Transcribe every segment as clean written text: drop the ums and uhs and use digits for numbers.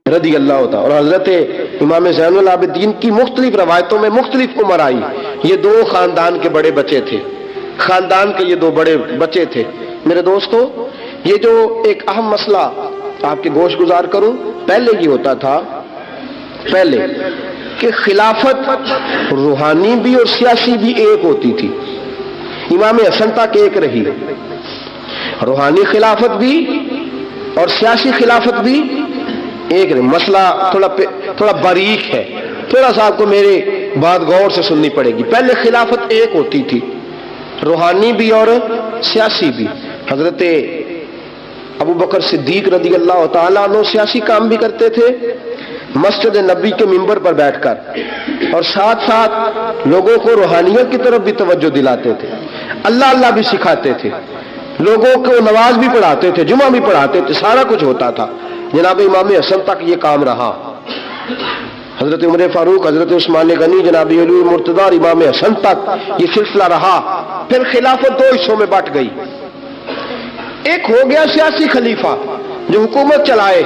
رضی اللہ تعالی، اور حضرت امام زین العابدین کی مختلف روایتوں میں مختلف عمر آئی. یہ دو خاندان کے بڑے بچے تھے، خاندان کے یہ دو بڑے بچے تھے. میرے دوستو، یہ جو ایک اہم مسئلہ آپ کے گوش گزار کروں، پہلے یہ ہوتا تھا پہلے کہ خلافت روحانی بھی اور سیاسی بھی ایک ہوتی تھی. امام حسن تک ایک رہی، روحانی خلافت بھی اور سیاسی خلافت بھی ایک رہی. مسئلہ تھوڑا باریک ہے، تھوڑا سا آپ کو میرے بات غور سے سننی پڑے گی. پہلے خلافت ایک ہوتی تھی، روحانی بھی اور سیاسی بھی. حضرت ابو بکر صدیق رضی اللہ تعالیٰ عنہ سیاسی کام بھی کرتے تھے مسجد نبی کے منبر پر بیٹھ کر، اور ساتھ ساتھ لوگوں کو روحانیت کی طرف بھی توجہ دلاتے تھے، اللہ اللہ بھی سکھاتے تھے، لوگوں کو نماز بھی پڑھاتے تھے، جمعہ بھی پڑھاتے تھے، سارا کچھ ہوتا تھا. جناب امام حسن تک یہ کام رہا. حضرت عمر فاروق، حضرت عثمان غنی، جناب علی مرتضیٰ اور امام حسن تک یہ سلسلہ رہا. پھر خلافت دو حصوں میں بٹ گئی. ایک ہو گیا سیاسی خلیفہ جو حکومت چلائے،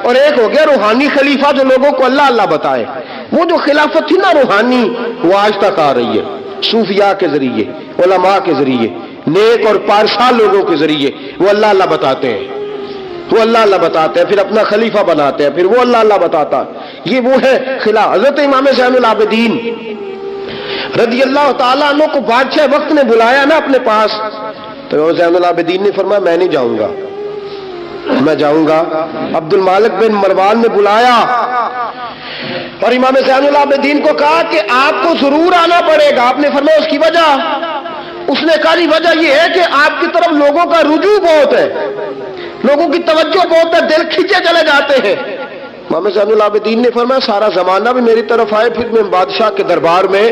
اور ایک ہو گیا روحانی خلیفہ جو لوگوں کو اللہ اللہ بتائے. وہ جو خلافت تھی نا روحانی، وہ آج تک آ رہی ہے، صوفیاء کے ذریعے، علماء کے ذریعے، نیک اور پارسال لوگوں کے ذریعے. وہ اللہ اللہ بتاتے ہیں، وہ اللہ اللہ بتاتے ہیں، پھر اپنا خلیفہ بناتے ہیں، پھر وہ اللہ اللہ بتاتا ہے. یہ وہ ہے خلاف. حضرت امام زین العابدین رضی اللہ تعالیٰ عنہ کو بادشاہ وقت نے بلایا نا اپنے پاس، تو زین العابدین نے فرمایا میں نہیں جاؤں گا، میں جاؤں گا. عبد المالک بن مروان نے بلایا اور امام زین العابدین کو کہا کہ آپ کو ضرور آنا پڑے گا. آپ نے فرمایا اس کی وجہ؟ اس نے کہا جی وجہ یہ ہے کہ آپ کی طرف لوگوں کا رجوع بہت ہے، لوگوں کی توجہ بہت ہے، دل کھینچے چلے جاتے ہیں. امام زین العابدین نے فرمایا سارا زمانہ بھی میری طرف آئے، پھر میں بادشاہ کے دربار میں،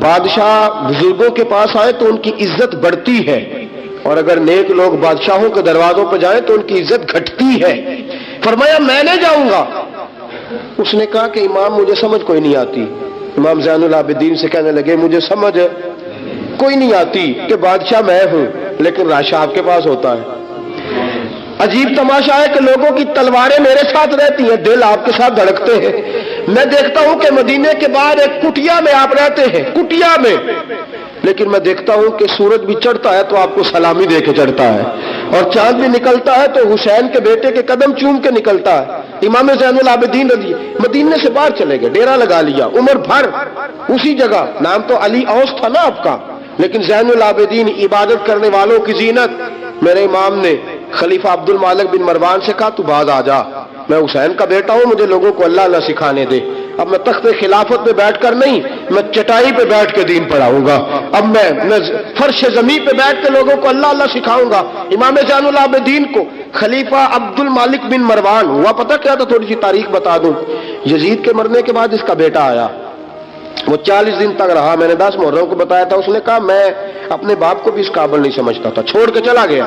بادشاہ بزرگوں کے پاس آئے تو ان کی عزت بڑھتی ہے، اور اگر نیک لوگ بادشاہوں کے دروازوں پہ جائیں تو ان کی عزت گھٹتی ہے. فرمایا میں نہیں جاؤں گا. اس نے کہا کہ امام مجھے سمجھ کوئی نہیں آتی. امام زین العابدین سے کہنے لگے مجھے سمجھ کوئی نہیں آتی کہ بادشاہ میں ہوں لیکن راشا آپ کے پاس ہوتا ہے. عجیب تماشا ہے کہ لوگوں کی تلواریں میرے ساتھ رہتی ہیں، دل آپ کے ساتھ دھڑکتے ہیں. میں دیکھتا ہوں کہ مدینے کے باہر ایک کٹیا میں آپ رہتے ہیں، کٹیا میں، لیکن میں دیکھتا ہوں کہ سورج بھی چڑھتا ہے تو آپ کو سلامی دے کے چڑھتا ہے، اور چاند بھی نکلتا ہے تو حسین کے بیٹے کے قدم چوم کے نکلتا ہے. امام زین العابدین رضی مدینے سے باہر چلے گئے، ڈیرا لگا لیا عمر بھر اسی جگہ. نام تو علی اوس تھا نا آپ کا، لیکن زین العابدین عبادت کرنے والوں کی زینت. میرے امام نے خلیفہ عبد المالک بن مروان سے کہا تو باز آ جا، میں حسین کا بیٹا ہوں، مجھے لوگوں کو اللہ اللہ سکھانے دے. اب میں تخت خلافت پہ بیٹھ کر نہیں، میں چٹائی پہ بیٹھ کے دین پڑھاؤں گا. اب میں فرش زمین پہ بیٹھ کے لوگوں کو اللہ اللہ سکھاؤں گا. امام زین العابدین کو خلیفہ عبد المالک بن مروان ہوا پتہ کیا تھا؟ تھوڑی سی تاریخ بتا دوں. یزید کے مرنے کے بعد اس کا بیٹا آیا، وہ 40 دن تک رہا. میں نے 10 محرم کو بتایا تھا. اس نے کہا میں اپنے باپ کو بھی اس قابل نہیں سمجھتا تھا، چھوڑ کے چلا گیا.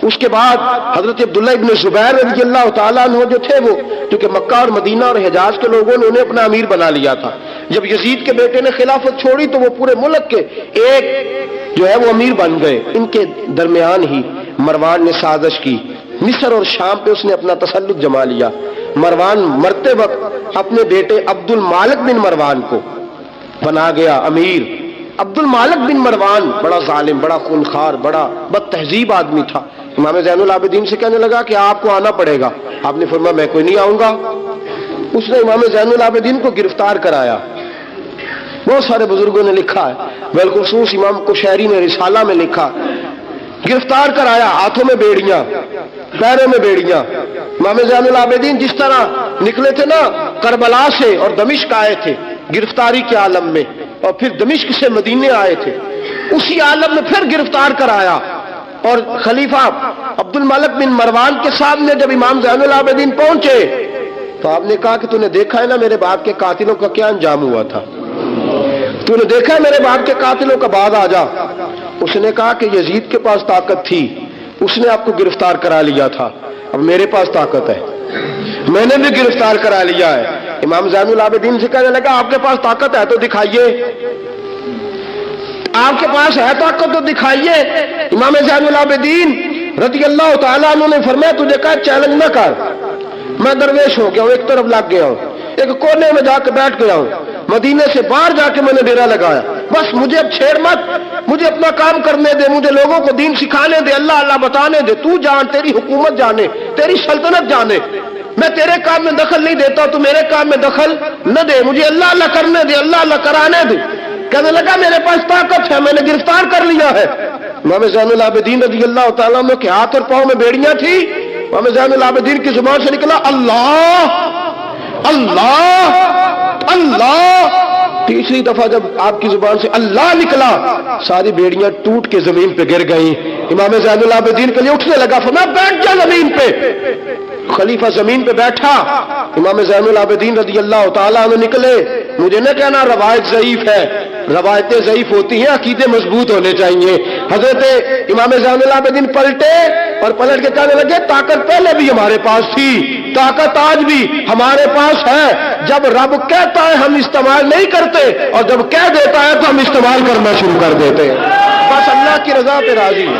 اس کے بعد حضرت عبداللہ ابن زبیر رضی اللہ تعالیٰ عنہ جو تھے، وہ کیونکہ مکہ اور مدینہ اور حجاز کے لوگوں نے انہیں اپنا امیر بنا لیا تھا. جب یزید کے بیٹے نے خلافت چھوڑی تو وہ پورے ملک کے ایک جو ہے وہ امیر بن گئے. ان کے درمیان ہی مروان نے سازش کی، مصر اور شام پہ اس نے اپنا تسلط جما لیا. مروان مرتے وقت اپنے بیٹے عبد المالک بن مروان کو بنا گیا امیر. عبد المالک بن مروان بڑا ظالم، بڑا خونخوار، بڑا بد تہذیب آدمی تھا. امام زین العابدین سے کہنے لگا کہ آپ کو آنا پڑے گا. آپ نے فرمایا میں کوئی نہیں آؤں گا. اس نے امام زین العابدین کو گرفتار کرایا. بہت سارے بزرگوں نے لکھا ہے، بالخصوص امام کشیری نے رسالہ میں لکھا، گرفتار کرایا، ہاتھوں میں بیڑیاں، پیروں میں بیڑیاں. امام زین العابدین جس طرح نکلے تھے نا کربلا سے اور دمشق آئے تھے گرفتاری کے عالم میں، اور پھر دمشق سے مدینے آئے تھے، اسی عالم میں پھر گرفتار کرایا. اور خلیفہ عبد المالک بن مروان کے سامنے جب امام زین العابدین پہنچے تو آپ نے کہا کہ تو نے دیکھا ہے نا میرے باپ کے قاتلوں کا کیا انجام ہوا تھا، تو نے دیکھا ہے میرے باپ کے قاتلوں کا، بعد آ جا. اس نے کہا کہ یزید کے پاس طاقت تھی، اس نے آپ کو گرفتار کرا لیا تھا، اب میرے پاس طاقت ہے، میں نے بھی گرفتار کرا لیا ہے. امام زین العابدین سے کہنے لگا آپ کے پاس طاقت ہے تو دکھائیے، آپ کے پاس ہے طاقت تو دکھائیے. امام زین العابدین رضی اللہ تعالیٰ عنہ نے فرمایا تجھے کہا چیلنج نہ کر، میں درویش ہو گیا ہوں، ایک طرف لگ گیا ہوں، ایک کونے میں جا کے بیٹھ گیا ہوں، مدینے سے باہر جا کے میں نے ڈیرا لگایا، بس مجھے اب چھیڑ مت، مجھے اپنا کام کرنے دے، مجھے لوگوں کو دین سکھانے دے، اللہ اللہ بتانے دے، تو جان، تیری حکومت جانے، تیری سلطنت جانے، میں تیرے کام میں دخل نہیں دیتا، تو میرے کام میں دخل نہ دے، مجھے اللہ اللہ کرنے دے، اللہ اللہ کرانے دے۔ کہنے لگا میرے پاس طاقت ہے، میں نے گرفتار کر لیا ہے۔ امام زین العابدین رضی اللہ تعالیٰ عنہ کے ہاتھ اور پاؤں میں بیڑیاں تھی، امام زین العابدین کی زبان سے نکلا اللہ اللہ اللہ۔ تیسری دفعہ جب آپ کی زبان سے اللہ نکلا، ساری بیڑیاں ٹوٹ کے زمین پہ گر گئیں۔ امام زین العابدین کے لیے اٹھنے لگا، فرمایا بیٹھ جا زمین پہ۔ خلیفہ زمین پہ بیٹھا، امام زین العابدین رضی اللہ تعالیٰ عنہ نکلے۔ مجھے نہ کہنا روایت ضعیف ہے، روایتیں ضعیف ہوتی ہیں، عقیدے مضبوط ہونے چاہیے۔ حضرت امام زین العابدین پلٹے اور پلٹ کے کہنے لگے طاقت پہلے بھی ہمارے پاس تھی، طاقت آج بھی ہمارے پاس ہے، جب رب کہتا ہے ہم استعمال نہیں کرتے، اور جب کہہ دیتا ہے تو ہم استعمال کرنا شروع کر دیتے ہیں۔ بس اللہ کی رضا پہ راضی ہیں۔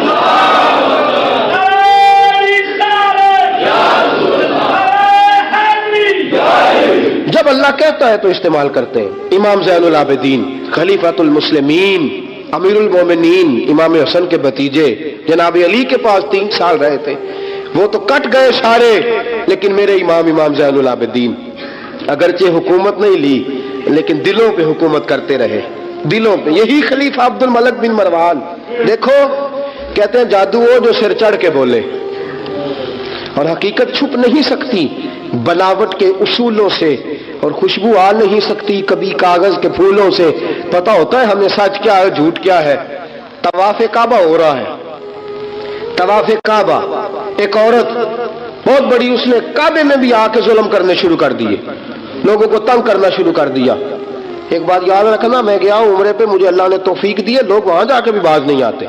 جب اللہ کہتا ہے تو استعمال کرتے ہیں۔ امام زین العابدین خلیفۃ المسلمین امیر المومنین امام حسن کے بھتیجے جناب علی کے پاس 3 سال رہے تھے، وہ تو کٹ گئے سارے، لیکن میرے امام زین العابدین اگرچہ حکومت نہیں لی لیکن دلوں پہ حکومت کرتے رہے، دلوں پہ۔ یہی خلیفہ عبد الملک بن مروان، دیکھو کہتے ہیں جادو وہ جو سر چڑھ کے بولے، اور حقیقت چھپ نہیں سکتی بناوٹ کے اصولوں سے، اور خوشبو آ نہیں سکتی کبھی کاغذ کے پھولوں سے۔ پتہ ہوتا ہے ہمیں سچ کیا ہے جھوٹ کیا ہے۔ طواف کعبہ ہو رہا ہے، طواف کعبہ، ایک عورت بہت بڑی، اس نے کعبے میں بھی آ کے ظلم کرنے شروع کر دیے، لوگوں کو تنگ کرنا شروع کر دیا۔ ایک بات یاد رکھنا، میں گیا ہوں عمرے پہ، مجھے اللہ نے توفیق دی ہے، لوگ وہاں جا کے بھی باز نہیں آتے،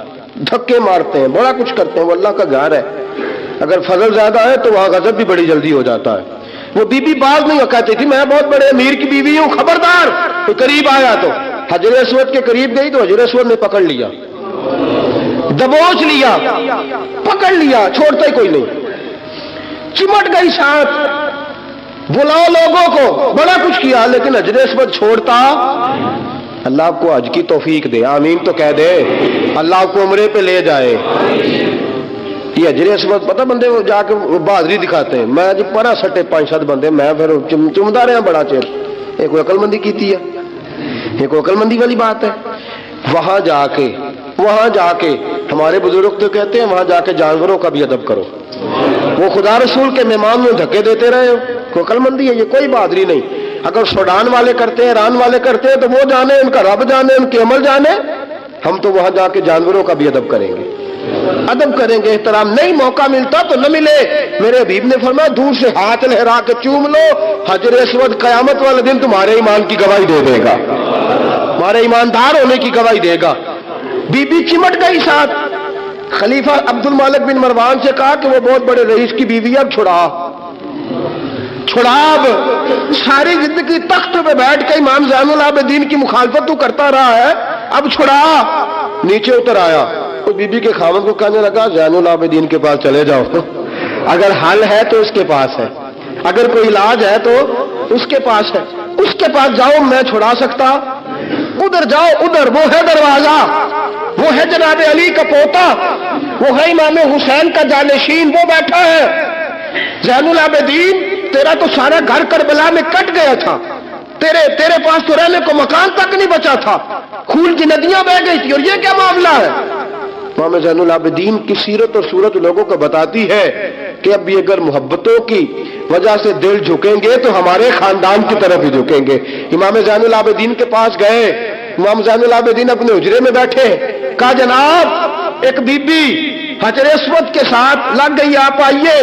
دھکے مارتے ہیں، بڑا کچھ کرتے ہیں، وہ اللہ کا گھر ہے، اگر فضل زیادہ ہے تو وہاں غضب بھی بڑی جلدی ہو جاتا ہے۔ وہ بی بی باز نہیں کہتی تھی میں بہت بڑے امیر کی بیوی ہوں، خبردار، تو قریب آیا تو حجر اسود کے قریب گئی تو حجر اسود نے پکڑ لیا، دبوچ لیا، پکڑ لیا، چھوڑتا ہی کوئی نہیں، چمٹ گئی ساتھ، بلاؤ لوگوں کو، بڑا کچھ کیا، لیکن حجر اسود چھوڑتا۔ اللہ آپ کو حج کی توفیق دے، آمین تو کہہ دے، اللہ آپ کو عمرے پہ لے جائے۔ یہ حجر اسود پتہ بندے وہ جا کے بہادری دکھاتے ہیں، میں جی پرا سٹے 5-7 بندے، میں پھر چمدا رہا بڑا چیر، ایک کوئی عقل مندی کیتی ہے، یہ کوئی عقل مندی والی بات ہے۔ وہاں جا کے ہمارے بزرگ تو کہتے ہیں وہاں جا کے جانوروں کا بھی ادب کرو، وہ خدا رسول کے مہمان میں دھکے دیتے رہے ہو، کوئی عقل مندی ہے، یہ کوئی بہادری نہیں۔ اگر سوڈان والے کرتے ہیں، ایران والے کرتے ہیں، تو وہ جانے، ان کا رب جانے، ان کے عمل جانے، ہم تو وہاں جا کے جانوروں کا بھی ادب کریں گے، ادب کریں گے، احترام۔ نہیں موقع ملتا تو نہ ملے، میرے حبیب نے فرمایا دور سے ہاتھ لہرا کے چوم لو، حجر اسود قیامت والے دن تمہارے ایمان کی گواہی دے دے گا، تمہارے ایماندار ہونے کی گواہی دے گا۔ بی بی چمٹ گئی ساتھ، خلیفہ عبد الملک بن مروان سے کہا کہ وہ بہت بڑے رئیس کی بیوی، اب چھڑا، اب ساری زندگی تخت پہ بیٹھ کے امام زین العابدین کی مخالفت تو کرتا رہا ہے، اب چھڑا۔ نیچے اتر آیا، تو بی بی کے خاوند کو کہنے لگا زین العابدین کے پاس چلے جاؤ، اگر حل ہے تو اس کے پاس ہے، اگر کوئی علاج ہے تو اس کے پاس ہے، اس کے پاس جاؤ، میں چھڑا سکتا، ادھر جاؤ، ادھر وہ ہے دروازہ، وہ ہے جناب علی کا پوتا، وہ ہے امام حسین کا جانشین، وہ بیٹھا ہے۔ زین العابدین تیرا تو سارا گھر کربلا میں کٹ گیا تھا، تیرے پاس تو رہنے کو مکان تک نہیں بچا تھا، خون کی ندیاں بہ گئی تھی، اور یہ کیا معاملہ ہے؟ امام زین العابدین کی سیرت اور صورت لوگوں کو بتاتی ہے کہ اب بھی اگر محبتوں کی وجہ سے دل جھکیں گے تو ہمارے خاندان کی طرف ہی جھکیں گے۔ امام زین العابدین کے پاس گئے، امام زین العابدین اپنے حجرے میں بیٹھے، کہا جناب ایک بی بی حجر اسود کے ساتھ لگ گئی، آپ آئیے۔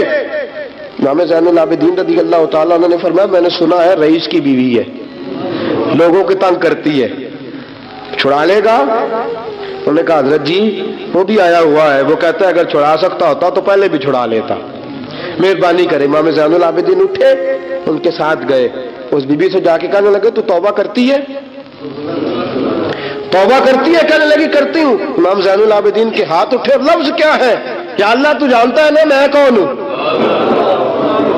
امام زین العابدین رضی اللہ تعالیٰ عنہ نے فرمایا میں نے سنا ہے رئیس کی بیوی ہے، لوگوں کے تنگ کرتی ہے، چھڑا لے گا؟ انہوں نے کہا حضرت جی وہ بھی آیا ہوا ہے، وہ کہتا ہے اگر چھڑا سکتا ہوتا تو پہلے بھی چھڑا لیتا، مہربانی کرے۔ امام زین العابدین اٹھے، ان کے ساتھ گئے، اس بی بی سے جا کے کہنے لگے تو توبہ کرتی ہے؟ توبہ کرتی ہے؟ کہنے لگی کرتی ہوں۔ امام زین العابدین کے ہاتھ اٹھے، لفظ کیا ہے؟ یا اللہ تو جانتا ہے نا میں کون ہوں،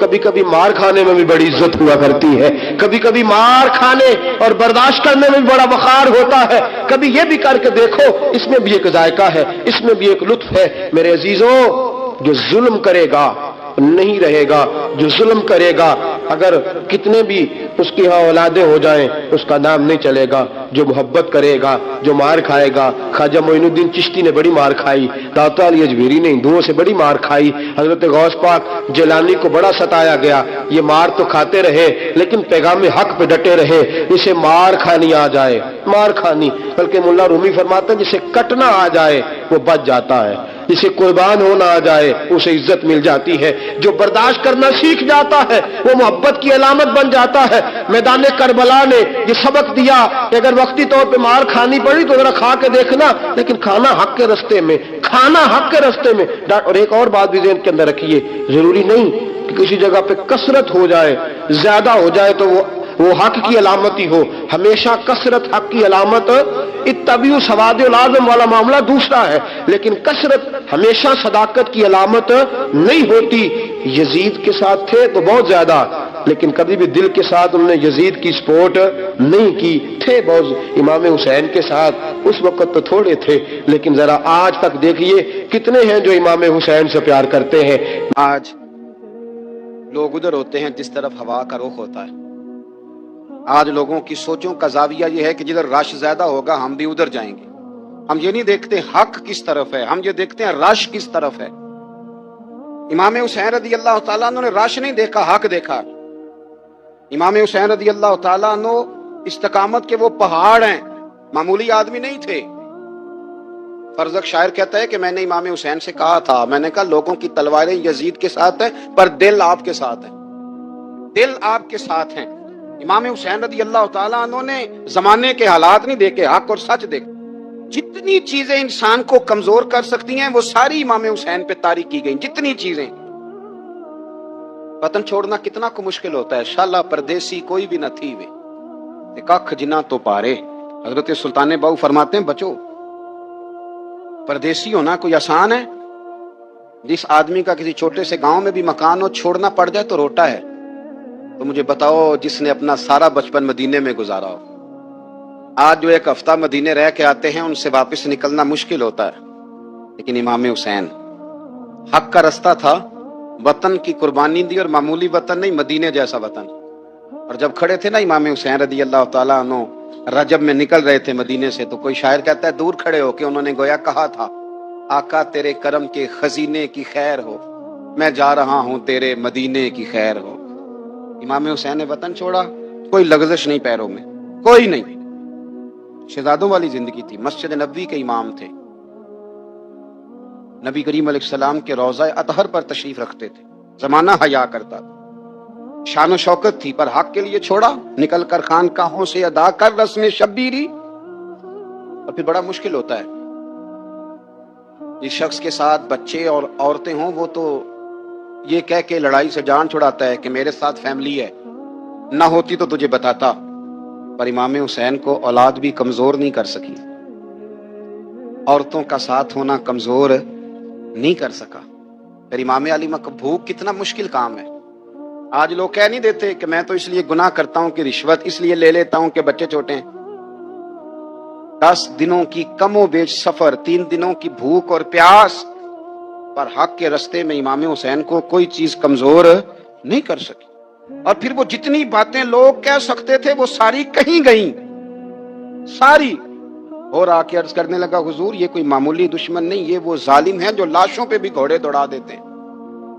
کبھی کبھی مار کھانے میں بھی بڑی عزت ہوا کرتی ہے، کبھی کبھی مار کھانے اور برداشت کرنے میں بھی بڑا وقار ہوتا ہے، کبھی یہ بھی کر کے دیکھو، اس میں بھی ایک ذائقہ ہے، اس میں بھی ایک لطف ہے۔ میرے عزیزوں، جو ظلم کرے گا نہیں رہے گا، جو ظلم کرے گا اگر کتنے بھی اس کی ہاں اولادیں ہو جائیں اس کا نام نہیں چلے گا، جو محبت کرے گا، جو مار کھائے گا۔ خواجہ معین الدین چشتی نے بڑی مار کھائی، داتا علی اجمیری نے ہندوؤں سے بڑی مار کھائی، حضرت غوث پاک جیلانی کو بڑا ستایا گیا، یہ مار تو کھاتے رہے لیکن پیغام حق پہ ڈٹے رہے۔ جسے مار کھانی آ جائے، مار کھانی، بلکہ ملا رومی فرماتے ہیں جسے کٹنا آ جائے وہ بچ جاتا ہے، جسے قربان ہونا آ جائے اسے عزت مل جاتی ہے، جو برداشت کرنا سیکھ جاتا ہے وہ محبت کی علامت بن جاتا ہے۔ میدان کربلا نے یہ سبق دیا کہ اگر وقتی طور پہ مار کھانی پڑی تو ذرا کھا کے دیکھنا، لیکن کھانا حق کے رستے میں، کھانا حق کے رستے میں۔ اور ایک اور بات بھی ذہن کے اندر رکھیے، ضروری نہیں کہ کسی جگہ پہ کثرت ہو جائے، زیادہ ہو جائے تو وہ حق کی علامت ہی ہو، ہمیشہ کثرت حق کی علامت، اتبعوا سواد العظم والا معاملہ دوسرا ہے، لیکن کثرت ہمیشہ صداقت کی علامت نہیں ہوتی۔ یزید کے ساتھ تھے تو بہت زیادہ، لیکن کبھی بھی دل کے ساتھ انہوں نے یزید کی سپورٹ نہیں کی، تھے بہت امام حسین کے ساتھ، اس وقت تو تھوڑے تھے، لیکن ذرا آج تک دیکھیے کتنے ہیں جو امام حسین سے پیار کرتے ہیں۔ آج لوگ ادھر ہوتے ہیں جس طرف ہوا کا رخ ہوتا ہے۔ آج لوگوں کی سوچوں کا زاویہ یہ ہے کہ جدھر رش زیادہ ہوگا ہم بھی ادھر جائیں گے۔ ہم یہ نہیں دیکھتے حق کس طرف ہے، ہم یہ دیکھتے ہیں رش کس طرف ہے۔ امام حسین رضی اللہ تعالیٰ عنہ نے رش نہیں دیکھا، حق دیکھا۔ امام حسین رضی اللہ تعالیٰ عنہ استقامت کے وہ پہاڑ ہیں، معمولی آدمی نہیں تھے۔ فرزق شاعر کہتا ہے کہ میں نے امام حسین سے کہا تھا، میں نے کہا لوگوں کی تلواریں یزید کے ساتھ ہیں پر دل آپ کے ساتھ ہے، دل آپ کے ساتھ ہیں۔ امام حسین رضی اللہ تعالیٰ عنہ نے زمانے کے حالات نہیں دیکھے، حق اور سچ دیکھے۔ جتنی چیزیں انسان کو کمزور کر سکتی ہیں وہ ساری امام حسین پہ طاری کی گئیں، جتنی چیزیں۔ وطن چھوڑنا کتنا کو مشکل ہوتا ہے، شالا پردیسی کوئی بھی نہ تھی وے کھ جنا تو پارے۔ حضرت سلطان باؤ فرماتے ہیں بچو، پردیسی ہونا کوئی آسان ہے؟ جس آدمی کا کسی چھوٹے سے گاؤں میں بھی مکان ہو، چھوڑنا پڑ جائے تو روٹا ہے۔ تو مجھے بتاؤ جس نے اپنا سارا بچپن مدینے میں گزارا ہو، آج جو ایک ہفتہ مدینے رہ کے آتے ہیں ان سے واپس نکلنا مشکل ہوتا ہے۔ لیکن امام حسین حق کا رستہ تھا، وطن کی قربانی دی، اور معمولی وطن نہیں، مدینے جیسا وطن۔ اور جب کھڑے تھے نا امام حسین رضی اللہ تعالیٰ عنہ رجب میں نکل رہے تھے مدینے سے، تو کوئی شاعر کہتا ہے دور کھڑے ہو کے انہوں نے گویا کہا تھا، آقا تیرے کرم کے خزینے کی خیر ہو، میں جا رہا ہوں تیرے مدینے کی خیر ہو۔ امام حسین نے وطن چھوڑا، کوئی لغزش نہیں پیروں میں، کوئی نہیں۔ شہزادوں والی زندگی تھی، مسجد نبوی کے امام تھے، نبی کریم علیہ السلام کے روضہ اطہر پر تشریف رکھتے تھے، زمانہ حیا کرتا تھا، شان و شوکت تھی، پر حق کے لیے چھوڑا، نکل کر خانقاہوں سے ادا کر رسم شبیری۔ اور پھر بڑا مشکل ہوتا ہے، جس شخص کے ساتھ بچے اور عورتیں ہوں وہ تو یہ کہہ کے لڑائی سے جان چھڑاتا ہے کہ میرے ساتھ فیملی ہے، نہ ہوتی تو تجھے بتاتا۔ پر امام حسین کو اولاد بھی کمزور نہیں کر سکی، عورتوں کا ساتھ ہونا کمزور نہیں کر سکا۔ پھر امام علی بھوک کتنا مشکل کام ہے۔ آج لوگ کہہ نہیں دیتے کہ میں تو اس لیے گناہ کرتا ہوں کہ رشوت اس لیے لے لیتا ہوں کہ بچے چھوٹے ہیں۔ 10 دنوں کی کم و بیش سفر، 3 دنوں کی بھوک اور پیاس، پر حق کے رستے میں امام حسین کو کوئی چیز کمزور نہیں کر سکی۔ اور پھر وہ جتنی باتیں لوگ کہہ سکتے تھے وہ ساری کہیں گئیں، ساری۔ اور آ کے عرض کرنے لگا حضور یہ کوئی معمولی دشمن نہیں، یہ وہ ظالم ہیں جو لاشوں پہ بھی گھوڑے دوڑا دیتے ہیں۔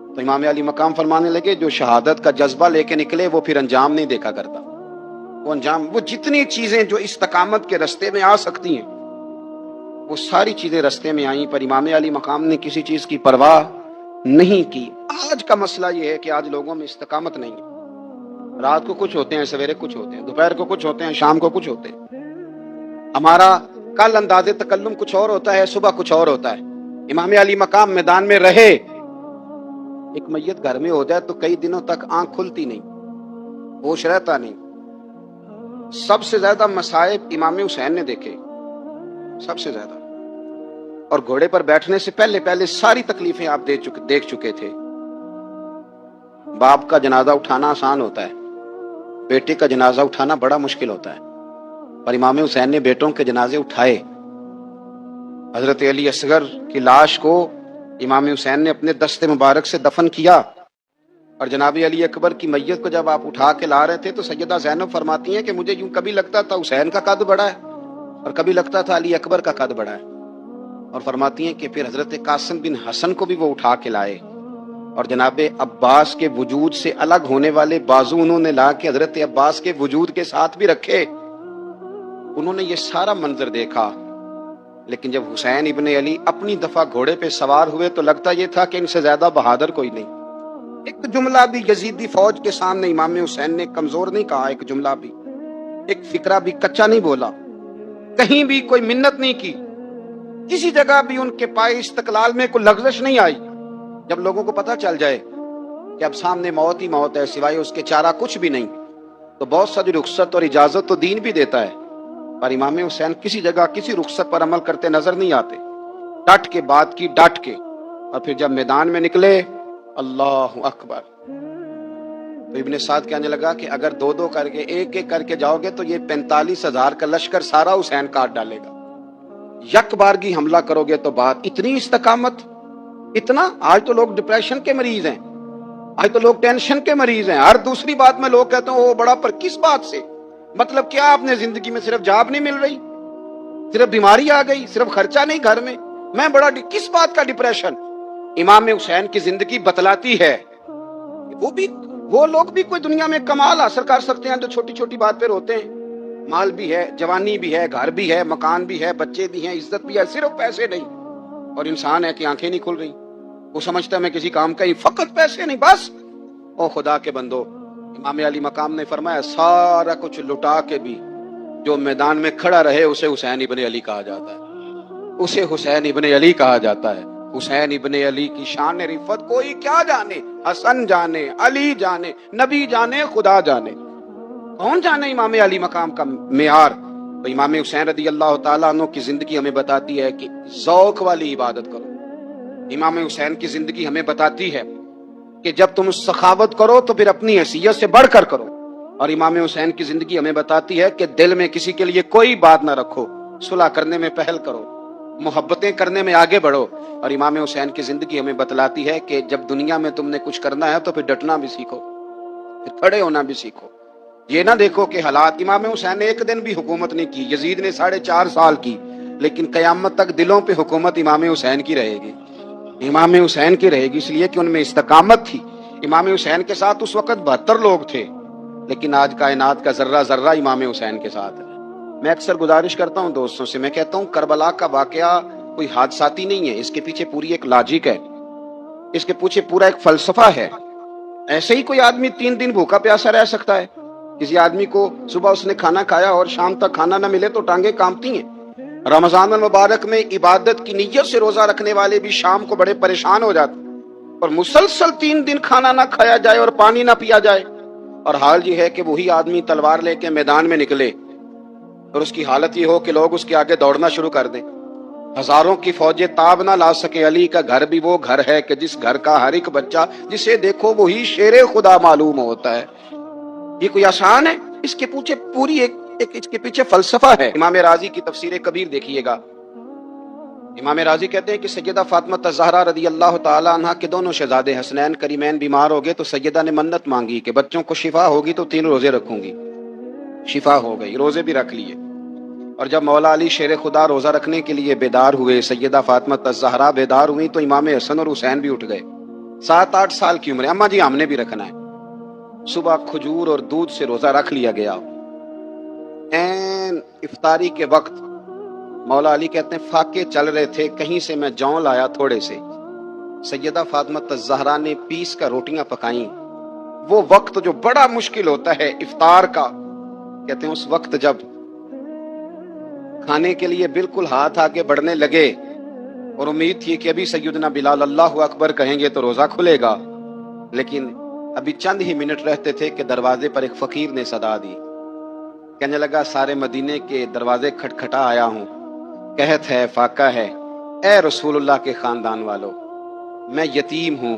تو امام علی مقام فرمانے لگے جو شہادت کا جذبہ لے کے نکلے وہ پھر انجام نہیں دیکھا کرتا، وہ انجام، وہ جتنی چیزیں جو استقامت کے رستے میں آ سکتی ہیں وہ ساری چیزیں رستے میں آئیں، پر امام علی مقام نے کسی چیز کی پرواہ نہیں کی۔ آج کا مسئلہ یہ ہے کہ آج لوگوں میں استقامت نہیں ہے، رات کو کچھ ہوتے ہیں، سویرے کچھ ہوتے ہیں، دوپہر کو کچھ ہوتے ہیں، شام کو کچھ ہوتے ہیں۔ ہمارا کل انداز تکلم کچھ اور ہوتا ہے، صبح کچھ اور ہوتا ہے۔ امام علی مقام میدان میں رہے، ایک میت گھر میں ہو جائے تو کئی دنوں تک آنکھ کھلتی نہیں، ہوش رہتا نہیں۔ سب سے زیادہ مصائب امام حسین نے دیکھے، سب سے زیادہ، اور گھوڑے پر بیٹھنے سے پہلے ساری تکلیفیں آپ دیکھ چکے تھے۔ باپ کا جنازہ اٹھانا آسان ہوتا ہے، بیٹے کا جنازہ اٹھانا بڑا مشکل ہوتا ہے، اور امام حسین نے بیٹوں کے جنازے اٹھائے۔ حضرت علی اصغر کی لاش کو امام حسین نے اپنے دست مبارک سے دفن کیا، اور جناب علی اکبر کی میت کو جب آپ اٹھا کے لا رہے تھے تو سیدہ زینب فرماتی ہیں کہ مجھے یوں کبھی لگتا تھا حسین کا قد بڑا ہے اور کبھی لگتا تھا علی اکبر کا قد بڑا ہے، اور فرماتی ہیں کہ پھر حضرت قاسم بن حسن کو بھی وہ اٹھا کے لائے، اور جناب عباس کے وجود سے الگ ہونے والے بازو انہوں نے لا کے حضرت عباس کے وجود کے ساتھ بھی رکھے۔ انہوں نے یہ سارا منظر دیکھا، لیکن جب حسین ابن علی اپنی دفعہ گھوڑے پہ سوار ہوئے تو لگتا یہ تھا کہ ان سے زیادہ بہادر کوئی نہیں۔ ایک جملہ بھی یزیدی فوج کے سامنے امام حسین نے کمزور نہیں کہا، ایک جملہ بھی، ایک فکرہ بھی کچا نہیں بولا، کہیں بھی کوئی منت نہیں کی، کسی جگہ بھی ان کے پائے استقلال میں کوئی لغزش نہیں آئی۔ جب لوگوں کو پتہ چل جائے کہ اب سامنے موت ہی موت ہے، سوائے اس کے چارہ کچھ بھی نہیں، تو بہت ساری رخصت اور اجازت تو دین بھی دیتا ہے، پر امام حسین کسی جگہ کسی رخصت پر عمل کرتے نظر نہیں آتے، ڈٹ کے بات کی، ڈٹ کے، اور پھر جب میدان میں نکلے اللہ اکبر، تو ابن سعد کہنے لگا کہ اگر دو دو کر کے ایک ایک کر کے جاؤ گے تو یہ 45,000 کا لشکر سارا حسین کاٹ ڈالے گا، یک بارگی حملہ کرو گے تو بات اتنی استقامت، اتنا۔ آج تو لوگ ڈپریشن کے مریض ہیں، آج تو لوگ ٹینشن کے مریض ہیں، ہر دوسری بات میں لوگ کہتے ہیں وہ بڑا، پر کس بات سے؟ مطلب کیا آپ نے زندگی میں صرف جاب نہیں مل رہی، صرف بیماری آ گئی، صرف خرچہ نہیں گھر میں بڑا کس بات کا ڈپریشن؟ امام حسین کی زندگی بتلاتی ہے وہ لوگ بھی کوئی دنیا میں کمال حاصل کر سکتے ہیں جو چھوٹی چھوٹی بات پہ روتے ہیں۔ مال بھی ہے، جوانی بھی ہے، گھر بھی ہے، مکان بھی ہے، بچے بھی ہیں، عزت بھی ہے، صرف پیسے نہیں۔ اور انسان ہے کہ آنکھیں نہیں کھل رہی، وہ سمجھتا ہے میں کسی کام کا ہی، فقط پیسے نہیں بس۔ او خدا کے بندو، امام علی مقام نے فرمایا سارا کچھ لٹا کے بھی جو میدان میں کھڑا رہے اسے حسین ابن علی کہا جاتا ہے، اسے حسین ابن علی کہا جاتا ہے۔ حسین ابن علی کی شان رفت کوئی کیا جانے، حسن جانے، علی جانے، نبی جانے، خدا جانے، کون جانے امام علی مقام کا معیار۔ تو امام حسین رضی اللہ تعالیٰ عنہ کی زندگی ہمیں بتاتی ہے کہ ذوق والی عبادت کرو۔ امام حسین کی زندگی ہمیں بتاتی ہے کہ جب تم سخاوت کرو تو پھر اپنی حیثیت سے بڑھ کر کرو، اور امام حسین کی زندگی ہمیں بتاتی ہے کہ دل میں کسی کے لیے کوئی بات نہ رکھو، صلح کرنے میں پہل کرو، محبتیں کرنے میں آگے بڑھو۔ اور امام حسین کی زندگی ہمیں بتلاتی ہے کہ جب دنیا میں تم نے کچھ کرنا ہے تو پھر ڈٹنا بھی سیکھو، پھر کھڑے ہونا بھی سیکھو، یہ نہ دیکھو کہ حالات۔ امام حسین نے ایک دن بھی حکومت نہیں کی، یزید نے 4.5 سال کی، لیکن قیامت تک دلوں پہ حکومت امام حسین کی رہے گی، امام حسین کی رہے گی، اس لیے کہ ان میں استقامت تھی۔ امام حسین کے ساتھ اس وقت 72 لوگ تھے، لیکن آج کائنات کا ذرہ ذرہ امام حسین کے ساتھ ہے۔ میں اکثر گزارش کرتا ہوں دوستوں سے، میں کہتا ہوں کربلا کا واقعہ کوئی حادثاتی نہیں ہے، اس کے پیچھے پوری ایک لاجک ہے، اس کے پیچھے پورا ایک فلسفہ ہے۔ ایسے ہی کوئی آدمی 3 دن بھوکا پیاسا رہ سکتا ہے؟ کسی آدمی کو صبح اس نے کھانا کھایا اور شام تک کھانا نہ ملے تو ٹانگیں کانپتی ہیں۔ رمضان المبارک میں عبادت کی نیت سے روزہ رکھنے والے بھی شام کو بڑے پریشان ہو جاتے ہیں، اور مسلسل 3 دن کھانا نہ کھایا جائے اور پانی نہ پیا جائے، اور حال یہ ہے کہ وہی آدمی تلوار لے کے میدان میں نکلے اور اس کی حالت یہ ہو کہ لوگ اس کے آگے دوڑنا شروع کر دیں، ہزاروں کی فوجیں تاب نہ لا سکے۔ علی کا گھر بھی وہ گھر ہے کہ جس گھر کا ہر ایک بچہ جسے دیکھو وہی شیر خدا معلوم ہوتا ہے۔ یہ کوئی آسان ہے؟ اس کے پیچھے پوری ایک اس کے پیچھے فلسفہ ہے۔ امام راضی کی تفسیر کبیر دیکھیے گا، امام راضی کہتے ہیں کہ سیدہ فاطمہ الزہرا رضی اللہ تعالی عنہا کے دونوں شہزادے حسنین کریمین بیمار ہو گئے تو سیدہ نے منت مانگی کہ بچوں کو شفا ہوگی تو 3 روزے رکھوں گی، شفا ہو گئی، روزے بھی رکھ لیے۔ اور جب مولا علی شیر خدا روزہ رکھنے کے لیے بیدار ہوئے، سیدہ فاطمہ الزہرا بیدار ہوئی تو امام حسن اور حسین بھی اٹھ گئے، 7-8 سال کی عمر ہے، اماں جی ہم نے بھی رکھنا ہے۔ صبح کھجور اور دودھ سے روزہ رکھ لیا گیا، این افطاری کے وقت مولا علی کہتے ہیں فاقے چل رہے تھے، کہیں سے میں جون لایا تھوڑے سے، سیدہ فاطمہ الزہرا نے پیس کا روٹیاں پکائیں۔ وہ وقت جو بڑا مشکل ہوتا ہے افطار کا، کہتے ہیں اس وقت جب کھانے کے لیے بالکل ہاتھ آگے بڑھنے لگے اور امید تھی کہ ابھی سیدنا بلال اللہ اکبر کہیں گے تو روزہ کھلے گا، لیکن ابھی چند ہی منٹ رہتے تھے کہ دروازے پر ایک فقیر نے صدا دی، کہنے لگا سارے مدینے کے دروازے کھٹکھٹا آیا ہوں، قحط ہے، فاقہ ہے، اے رسول اللہ کے خاندان والو، میں یتیم ہوں،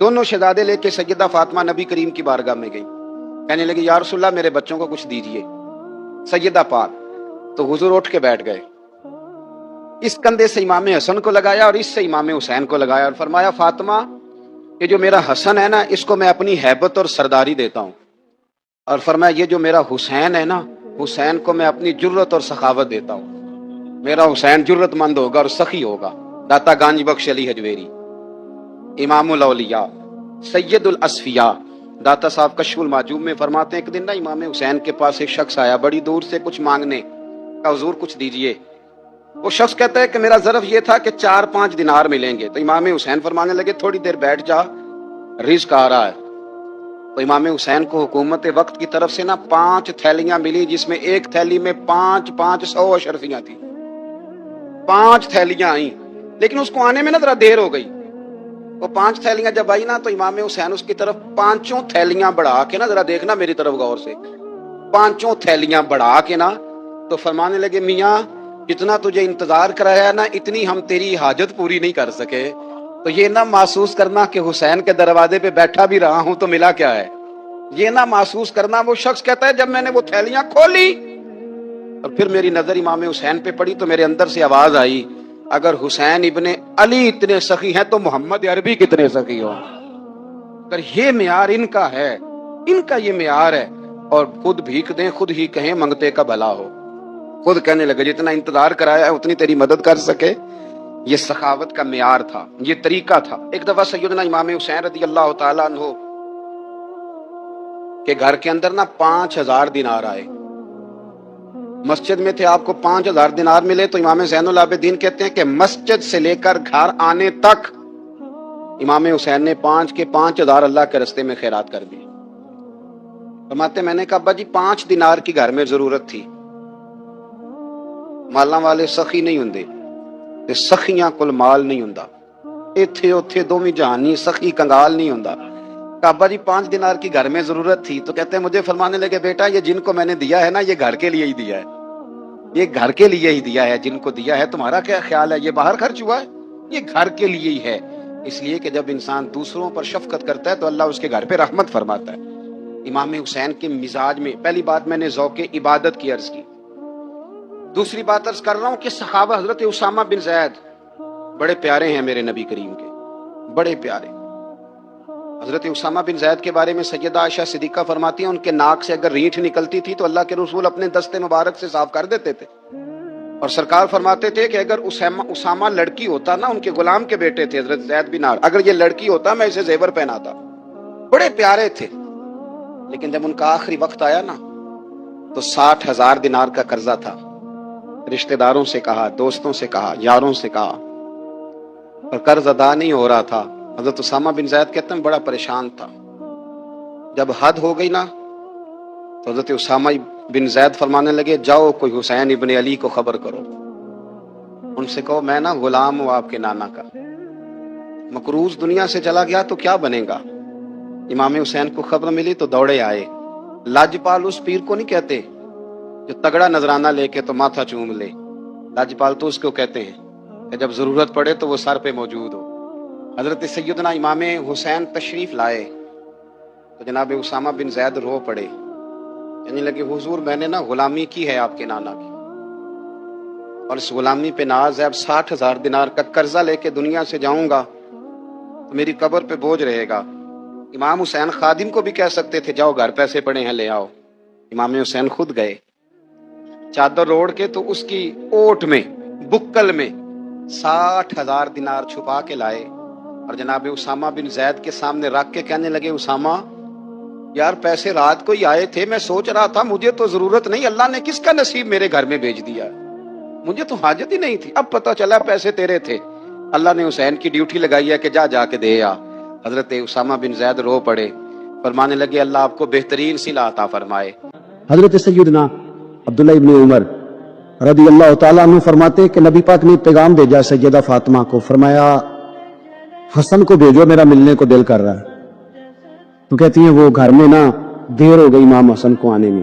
دونوں شہزادے لے کے سیدہ فاطمہ نبی کریم کی بارگاہ میں گئی، کہنے لگی یا رسول اللہ میرے بچوں کو کچھ دیجئے سیدہ پاک۔ تو حضور اٹھ کے بیٹھ گئے، اس کندھے سے امام حسن کو لگایا اور اس سے امام حسین کو لگایا اور فرمایا فاطمہ یہ جو میرا حسن ہے نا اس کو میں اپنی ہیبت اور سرداری دیتا ہوں، اور فرمایا یہ جو میرا حسین ہے نا حسین کو میں اپنی جرت اور سخاوت دیتا ہوں، میرا حسین جرت مند ہوگا اور سخی ہوگا۔ داتا گانج بخش علی حجویری، امام الاولیاء، سید الاصفیاء، داتا صاحب کشف المعجوب میں فرماتے ہیں ایک دن نا امام حسین کے پاس ایک شخص آیا بڑی دور سے کچھ مانگنے، کہا حضور کچھ دیجئے۔ وہ شخص کہتا ہے کہ میرا ظرف یہ تھا کہ 4-5 دینار ملیں گے، تو امام حسین فرمانے لگے تھوڑی دیر بیٹھ جا، رزق آ رہا ہے۔ تو امام حسین کو حکومت وقت کی طرف سے نا 5 تھیلیاں ملی جس میں ایک تھیلی میں 500 اشرفیاں تھیں، 5 تھیلیاں آئیں، لیکن اس کو آنے میں نا ذرا دیر ہو گئی۔ وہ 5 تھیلیاں جب آئی نا تو امام حسین اس کی طرف 5 تھیلیاں بڑھا کے نا ذرا دیکھنا میری طرف غور سے، 5 تھیلیاں بڑھا کے نا تو فرمانے لگے میاں جتنا تجھے انتظار کرایا نا اتنی ہم تیری حاجت پوری نہیں کر سکے، تو یہ نہ محسوس کرنا کہ حسین کے دروازے پہ بیٹھا بھی رہا ہوں تو ملا کیا ہے، یہ نہ محسوس کرنا۔ وہ شخص کہتا ہے جب میں نے وہ تھیلیاں کھولی اور پھر میری نظر امام حسین پہ پڑی تو میرے اندر سے آواز آئی اگر حسین ابن علی اتنے سخی ہیں تو محمد عربی کتنے سخی ہو۔ اگر یہ معیار ان کا ہے، ان کا یہ معیار ہے، اور خود بھیک دیں خود ہی کہیں منگتے کا بھلا ہو، خود کہنے لگے جتنا انتظار کرایا ہے اتنی تیری مدد کر سکے۔ یہ سخاوت کا معیار تھا، یہ طریقہ تھا۔ ایک دفعہ سیدنا امام حسین رضی اللہ تعالیٰ عنہ کے گھر کے اندر نا 5000 دینار آئے، مسجد میں تھے، آپ کو 5000 دینار ملے تو امام زین العابدین کہتے ہیں کہ مسجد سے لے کر گھر آنے تک امام حسین نے 5 کے 5000 اللہ کے رستے میں خیرات کر دی۔ فرماتے میں نے کہا ابا جی 5 دینار کی گھر میں ضرورت تھی، مالاں والے سخی نہیں ہوندے تے سخیاں کل مال نہیں ہوندا، ایتھے اوتھے دوویں جہانی سخی کنگال نہیں ہوندا۔ ابا جی 5 دینار کی گھر میں ضرورت تھی، تو کہتے ہیں مجھے فرمانے لگے بیٹا یہ جن کو میں نے دیا ہے نا یہ گھر کے لیے ہی دیا ہے، یہ گھر کے لیے ہی دیا ہے، جن کو دیا ہے تمہارا کیا خیال ہے یہ باہر خرچ ہوا ہے، یہ گھر کے لیے ہی ہے۔ اس لیے کہ جب انسان دوسروں پر شفقت کرتا ہے تو اللہ اس کے گھر پہ رحمت فرماتا ہے۔ امام حسین کے مزاج میں پہلی بات میں نے ذوق عبادت کی عرض کی، دوسری بات عرض کر رہا ہوں کہ صحابہ حضرت اسامہ بن زید بڑے پیارے ہیں میرے نبی کریم کے، بڑے پیارے۔ حضرت اسامہ بن زید کے بارے میں سیدہ عائشہ صدیقہ فرماتی ہیں ان کے ناک سے اگر رینٹ نکلتی تھی تو اللہ کے رسول اپنے دستے مبارک سے صاف کر دیتے تھے، اور سرکار فرماتے تھے کہ اگر اسامہ لڑکی ہوتا نا، ان کے غلام کے بیٹے تھے حضرت زید بن عمرو، اگر یہ لڑکی ہوتا میں اسے زیور پہناتا۔ بڑے پیارے تھے، لیکن جب ان کا آخری وقت آیا نا تو 60,000 دینار کا قرضہ تھا، رشتہ داروں سے کہا، دوستوں سے کہا، یاروں سے کہا، اور قرض ادا نہیں ہو رہا تھا۔ حضرت اسامہ بن زید کہتے ہیں بڑا پریشان تھا۔ جب حد ہو گئی نا تو حضرت اسامہ بن زید فرمانے لگے جاؤ کوئی حسین ابن علی کو خبر کرو، ان سے کہو میں نا غلام ہوں آپ کے نانا کا، مقروض دنیا سے چلا گیا تو کیا بنے گا۔ امام حسین کو خبر ملی تو دوڑے آئے۔ لاجپال اس پیر کو نہیں کہتے جو تگڑا نذرانہ لے کے تو ماتھا چوم لے، لاجپال تو اس کو کہتے ہیں کہ جب ضرورت پڑے تو وہ سر پہ موجود ہو۔ حضرت سیدنا امام حسین تشریف لائے تو جناب اسامہ بن زید رو پڑے، کہنے لگے حضور میں نے نا غلامی کی ہے آپ کے نانا کی، اور اس غلامی پہ ناز ہے، اب 60,000 دینار کا قرضہ لے کے دنیا سے جاؤں گا تو میری قبر پہ بوجھ رہے گا۔ امام حسین خادم کو بھی کہہ سکتے تھے جاؤ گھر پیسے پڑے ہیں لے آؤ، امام حسین خود گئے، چادر اوڑھ کے تو اس کی اوٹ میں بکل میں 60,000 دینار چھپا کے لائے اور جناب اسامہ بن زید کے سامنے رکھ کے کہنے لگے اسامہ یار پیسے رات کو ہی آئے تھے، میں سوچ رہا تھا مجھے تو ضرورت نہیں، اللہ نے کس کا نصیب میرے گھر میں بھیج دیا، مجھے تو حاجت ہی نہیں تھی، اب پتہ چلا پیسے تیرے تھے، اللہ نے حسین کی ڈیوٹی لگائی ہے کہ جا کے دے آ۔ حضرت اسامہ بن زید رو پڑے، فرمانے لگے اللہ آپ کو بہترین صلہ عطا فرمائے۔ حضرت سیدنا عبداللہ ابن عمر رضی اللہ تعالیٰ عنہ فرماتے کہ نبی پاک نے پیغام بھیجا سیدہ فاطمہ کو، فرمایا حسن کو بھیجو میرا ملنے کو دل کر رہا ہے، تو کہتی ہیں وہ گھر میں نا دیر ہو گئی امام حسن کو آنے میں،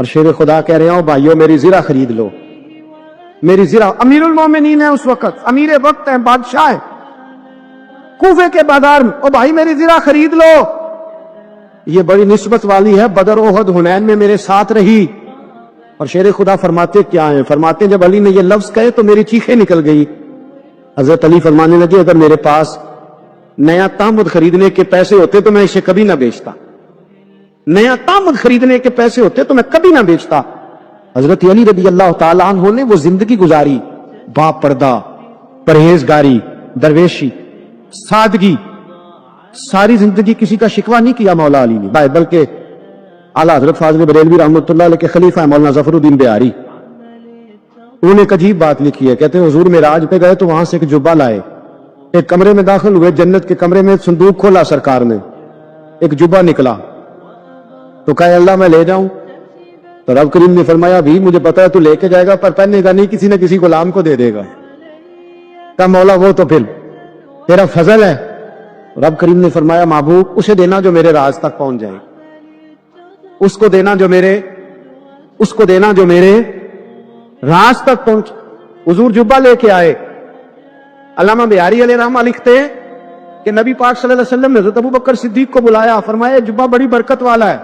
اور شیر خدا کہہ رہے ہیں بھائیو میری زرہ خرید لو، میری زرہ. امیر المومنین ہے اس وقت، امیر وقت ہے، بادشاہ ہے کوفے کے بازار میں. او بھائی میری زرہ خرید لو، یہ بڑی نسبت والی ہے، بدر احد حنین میں میرے ساتھ رہی. اور شیر خدا فرماتے کیا ہیں؟ فرماتے جب علی نے یہ لفظ کہے تو میری چیخیں نکل گئی. حضرت علی فرمانے لگے اگر میرے پاس نیا تامد خریدنے کے پیسے ہوتے تو میں اسے کبھی نہ بیچتا، نیا تامد خریدنے کے پیسے ہوتے تو میں کبھی نہ بیچتا. حضرت علی رضی اللہ تعالیٰ عنہ نے وہ زندگی گزاری، با پردہ، پرہیزگاری، درویشی، سادگی، ساری زندگی کسی کا شکوہ نہیں کیا مولا علی نے، بلکہ اعلیٰ حضرت فاضل بریلوی رحمۃ اللہ علیہ کے خلیفہ مولانا ظفر الدین بہاری، انہوں نے ایک عجیب بات لکھی ہے. کہتے ہیں حضور معراج پہ گئے تو وہاں سے ایک جبہ لائے، ایک کمرے میں داخل ہوئے، جنت کے کمرے میں صندوق کھولا سرکار نے، ایک جبہ نکلا تو کہا اللہ میں لے جاؤں؟ تو رب کریم نے فرمایا بھی مجھے پتا ہے تو لے کے جائے گا پر پہننے گا نہیں، کسی نہ کسی غلام کو دے دے گا. کہا مولا وہ تو پھر تیرا فضل ہے. رب کریم نے فرمایا محبوب اسے دینا جو میرے راز تک پہنچ جائے، اس کو دینا جو میرے راز تک پہنچ. حضور جبہ لے کے آئے. علامہ بہاری علیہ رحمہ لکھتے ہیں کہ نبی پاک صلی اللہ علیہ وسلم نے حضرت ابو بکر صدیق کو بلایا، فرمایا جبہ بڑی برکت والا ہے،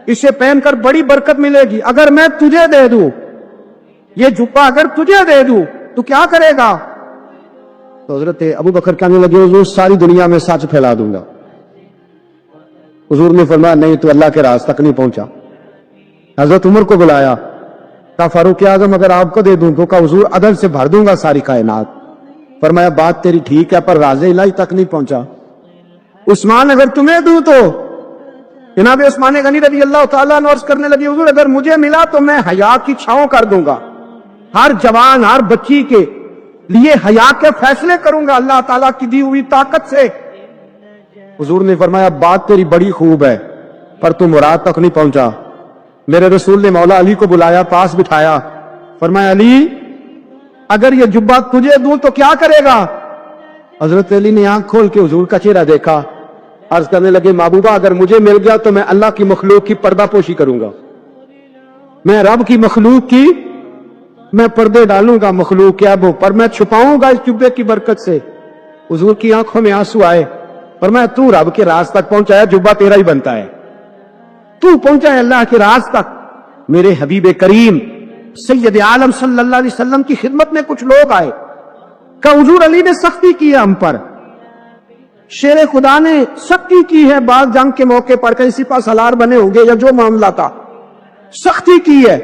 اسے پہن کر بڑی برکت ملے گی، اگر میں تجھے دے دوں یہ جبہ، اگر تجھے دے دوں تو کیا کرے گا؟ تو حضرت ابو بکر کہنے لگے حضور ساری دنیا میں سچ پھیلا دوں گا. حضور نے فرمایا نہیں تو اللہ کے راز تک نہیں پہنچا. حضرت عمر کو بلایا، کہا فاروق اعظم اگر آپ کو دے دوں تو کہا حضور عدل سے بھر دوں گا ساری کائنات. فرمایا بات تیری ٹھیک ہے پر راز الہی تک نہیں پہنچا. عثمان اگر تمہیں دوں تو جناب عثمان غنی رضی اللہ تعالیٰ عنہ عرض کرنے لگی حضور اگر مجھے ملا تو میں حیا کی چھاؤں کر دوں گا، ہر جوان ہر بچی کے لیے حیا کے فیصلے کروں گا اللہ تعالیٰ کی دی ہوئی طاقت سے. حضور نے فرمایا بات تیری بڑی خوب ہے پر تو مراد تک نہیں پہنچا. میرے رسول نے مولا علی کو بلایا، پاس بٹھایا، فرمایا علی اگر یہ جبہ تجھے دوں تو کیا کرے گا؟ حضرت علی نے آنکھ کھول کے حضور کا چہرہ دیکھا، عرض کرنے لگے محبوبہ اگر مجھے مل گیا تو میں اللہ کی مخلوق کی پردہ پوشی کروں گا، میں رب کی مخلوق کی میں پردے ڈالوں گا مخلوق کے ابوں پر، میں چھپاؤں گا اس جبے کی برکت سے. حضور کی آنکھوں میں آنسو آئے. فرمایا تو رب کے راز تک پہنچایا، جبہ تیرا ہی بنتا ہے، تو پہنچا ہے اللہ کے راز تک. میرے حبیب کریم سید عالم صلی اللہ علیہ وسلم کی خدمت میں کچھ لوگ آئے، کہ حضور علی نے سختی کی ہے ہم پر، شیر خدا نے سختی کی ہے، بعض جنگ کے موقع پر کہیں سپاہ سالار بنے ہوں گے یا جو معاملہ تھا سختی کی ہے.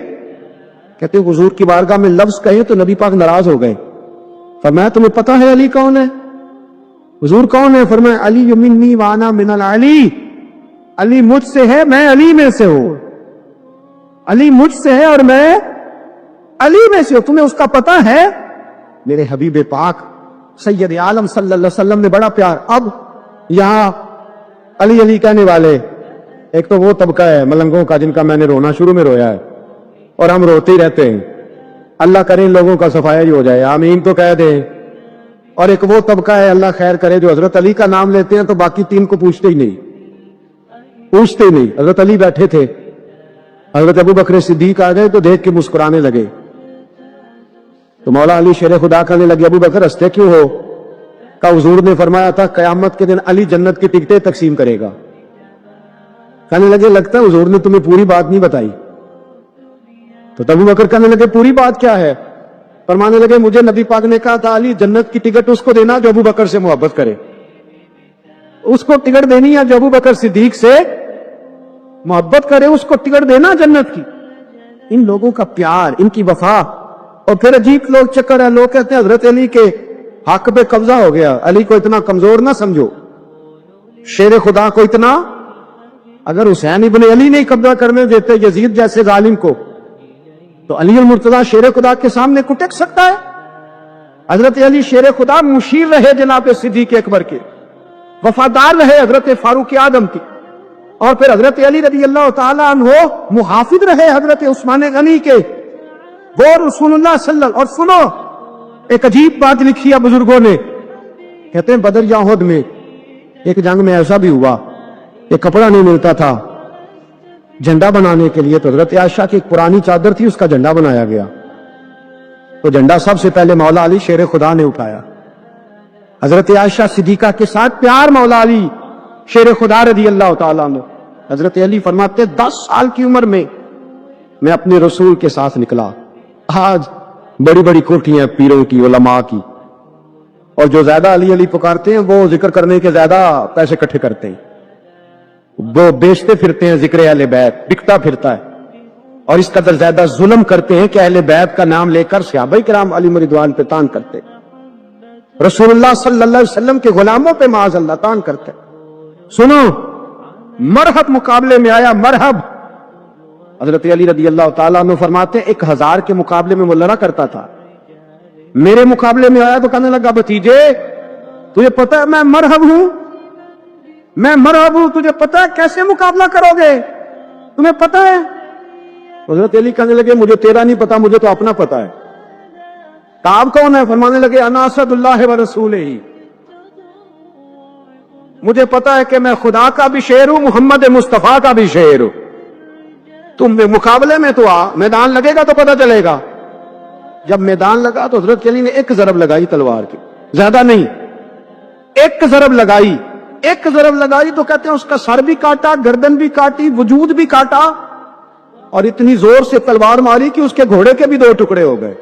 کہتے ہیں حضور کی بارگاہ میں لفظ کہے تو نبی پاک ناراض ہو گئے. فرمایا تمہیں پتا ہے علی کون ہے؟ حضور کون ہے؟ فرمایا علی منی وانا من العلی، علی مجھ سے ہے میں علی میں سے ہوں، علی مجھ سے ہے اور میں علی میں سے ہوں. تمہیں اس کا پتہ ہے؟ میرے حبیب پاک سید عالم صلی اللہ علیہ وسلم نے بڑا پیار. اب یہاں علی علی کہنے والے ایک تو وہ طبقہ ہے ملنگوں کا جن کا میں نے رونا شروع میں رویا ہے اور ہم روتے ہی رہتے ہیں، اللہ کرے ان لوگوں کا صفایا ہی ہو جائے، آمین تو کہہ دیں. اور ایک وہ طبقہ ہے اللہ خیر کرے جو حضرت علی کا نام لیتے ہیں تو باقی تین کو پوچھتے ہی نہیں. حضرت علی بیٹھے تھے، حضرت ابو بکر صدیق آ گئے تو دیکھ کے مسکرانے لگے. تو مولا علی شیر خدا کہنے لگے ابو بکر ہنستے کیوں ہو؟ کہ حضور نے فرمایا تھا قیامت کے دن علی جنت کی ٹکٹیں تقسیم کرے گا. کہنے لگے لگتا ہے حضور نے تمہیں پوری بات نہیں بتائی. تو ابو بکر کہنے لگے پوری بات کیا ہے؟ فرمانے لگے مجھے نبی پاک نے کہا تھا علی جنت کی ٹکٹ اس کو دینا جو ابو بکر سے محبت کرے، اس کو ٹکٹ دینی ہے جو ابو بکر صدیق سے محبت کرے، اس کو ٹکٹ دینا جنت کی. ان لوگوں کا پیار، ان کی وفا. اور پھر عجیب لوگ چکر ہے، لوگ کہتے ہیں حضرت علی کے حق پہ قبضہ ہو گیا، علی کو اتنا کمزور نہ سمجھو، شیر خدا کو اتنا، اگر حسین ابن علی نہیں قبضہ کرنے دیتے یزید جیسے ظالم کو تو علی المرتضیٰ شیر خدا کے سامنے کو ٹک سکتا ہے؟ حضرت علی شیر خدا مشیر رہے جناب صدیق اکبر کے، وفادار رہے حضرت فاروق اعظم کی، اور پھر حضرت علی رضی اللہ تعالیٰ عنہ محافظ رہے حضرت عثمان غنی کے، وہ رسول اللہ صلی اللہ علیہ وسلم. اور سنو ایک عجیب بات لکھی ہے بزرگوں نے، کہتے ہیں بدر یا احد میں ایک جنگ میں ایسا بھی ہوا کہ کپڑا نہیں ملتا تھا، جھنڈا بنانے کے لیے تو حضرت عائشہ کی ایک پرانی چادر تھی، اس کا جھنڈا بنایا گیا. تو جھنڈا سب سے پہلے مولا علی شیر خدا نے اٹھایا. حضرت عائشہ صدیقہ کے ساتھ پیار مولا علی شیر خدا رضی اللہ تعالیٰ عنہ. حضرت علی فرماتے 10 سال کی عمر میں میں اپنے رسول کے ساتھ نکلا. آج بڑی بڑی کوٹھیاں پیروں کی، علماء کی، اور جو زیادہ علی علی پکارتے ہیں وہ ذکر کرنے کے زیادہ پیسے اکٹھے کرتے ہیں. وہ بیچتے پھرتے ہیں ذکر اہل بیت، بکتا پھرتا ہے، اور اس قدر زیادہ ظلم کرتے ہیں کہ اہل بیت کا نام لے کر صحابہ کرام علی رضوان پہ تان کرتے، رسول اللہ صلی اللہ علیہ وسلم کے غلاموں پہ معاذ اللہ تان کرتے. سنو، مرحب مقابلے میں آیا، مرحب. حضرت علی رضی اللہ تعالیٰ عنہ فرماتے 1000 کے مقابلے میں وہ لڑا کرتا تھا، میرے مقابلے میں آیا تو کہنے لگا بھتیجے تجھے پتہ ہے میں مرحب ہوں، میں مرحب ہوں، تجھے پتہ ہے کیسے مقابلہ کرو گے، تمہیں پتہ ہے؟ حضرت علی کہنے لگے مجھے تیرا نہیں پتا، مجھے تو اپنا پتا ہے. کعب کون ہے؟ فرمانے لگے انا اسد اللہ و رسولہ، مجھے پتا ہے کہ میں خدا کا بھی شعر ہوں، محمد مصطفیٰ کا بھی شعر ہوں. تم مقابلے میں تو آ، میدان لگے گا تو پتہ چلے گا. جب میدان لگا تو حضرت علی نے ایک ضرب لگائی تلوار کی، زیادہ نہیں، ایک ضرب لگائی. ایک ضرب لگائی تو کہتے ہیں اس کا سر بھی کاٹا، گردن بھی کاٹی، وجود بھی کاٹا، اور اتنی زور سے تلوار ماری کہ اس کے گھوڑے کے بھی 2 ٹکڑے ہو گئے.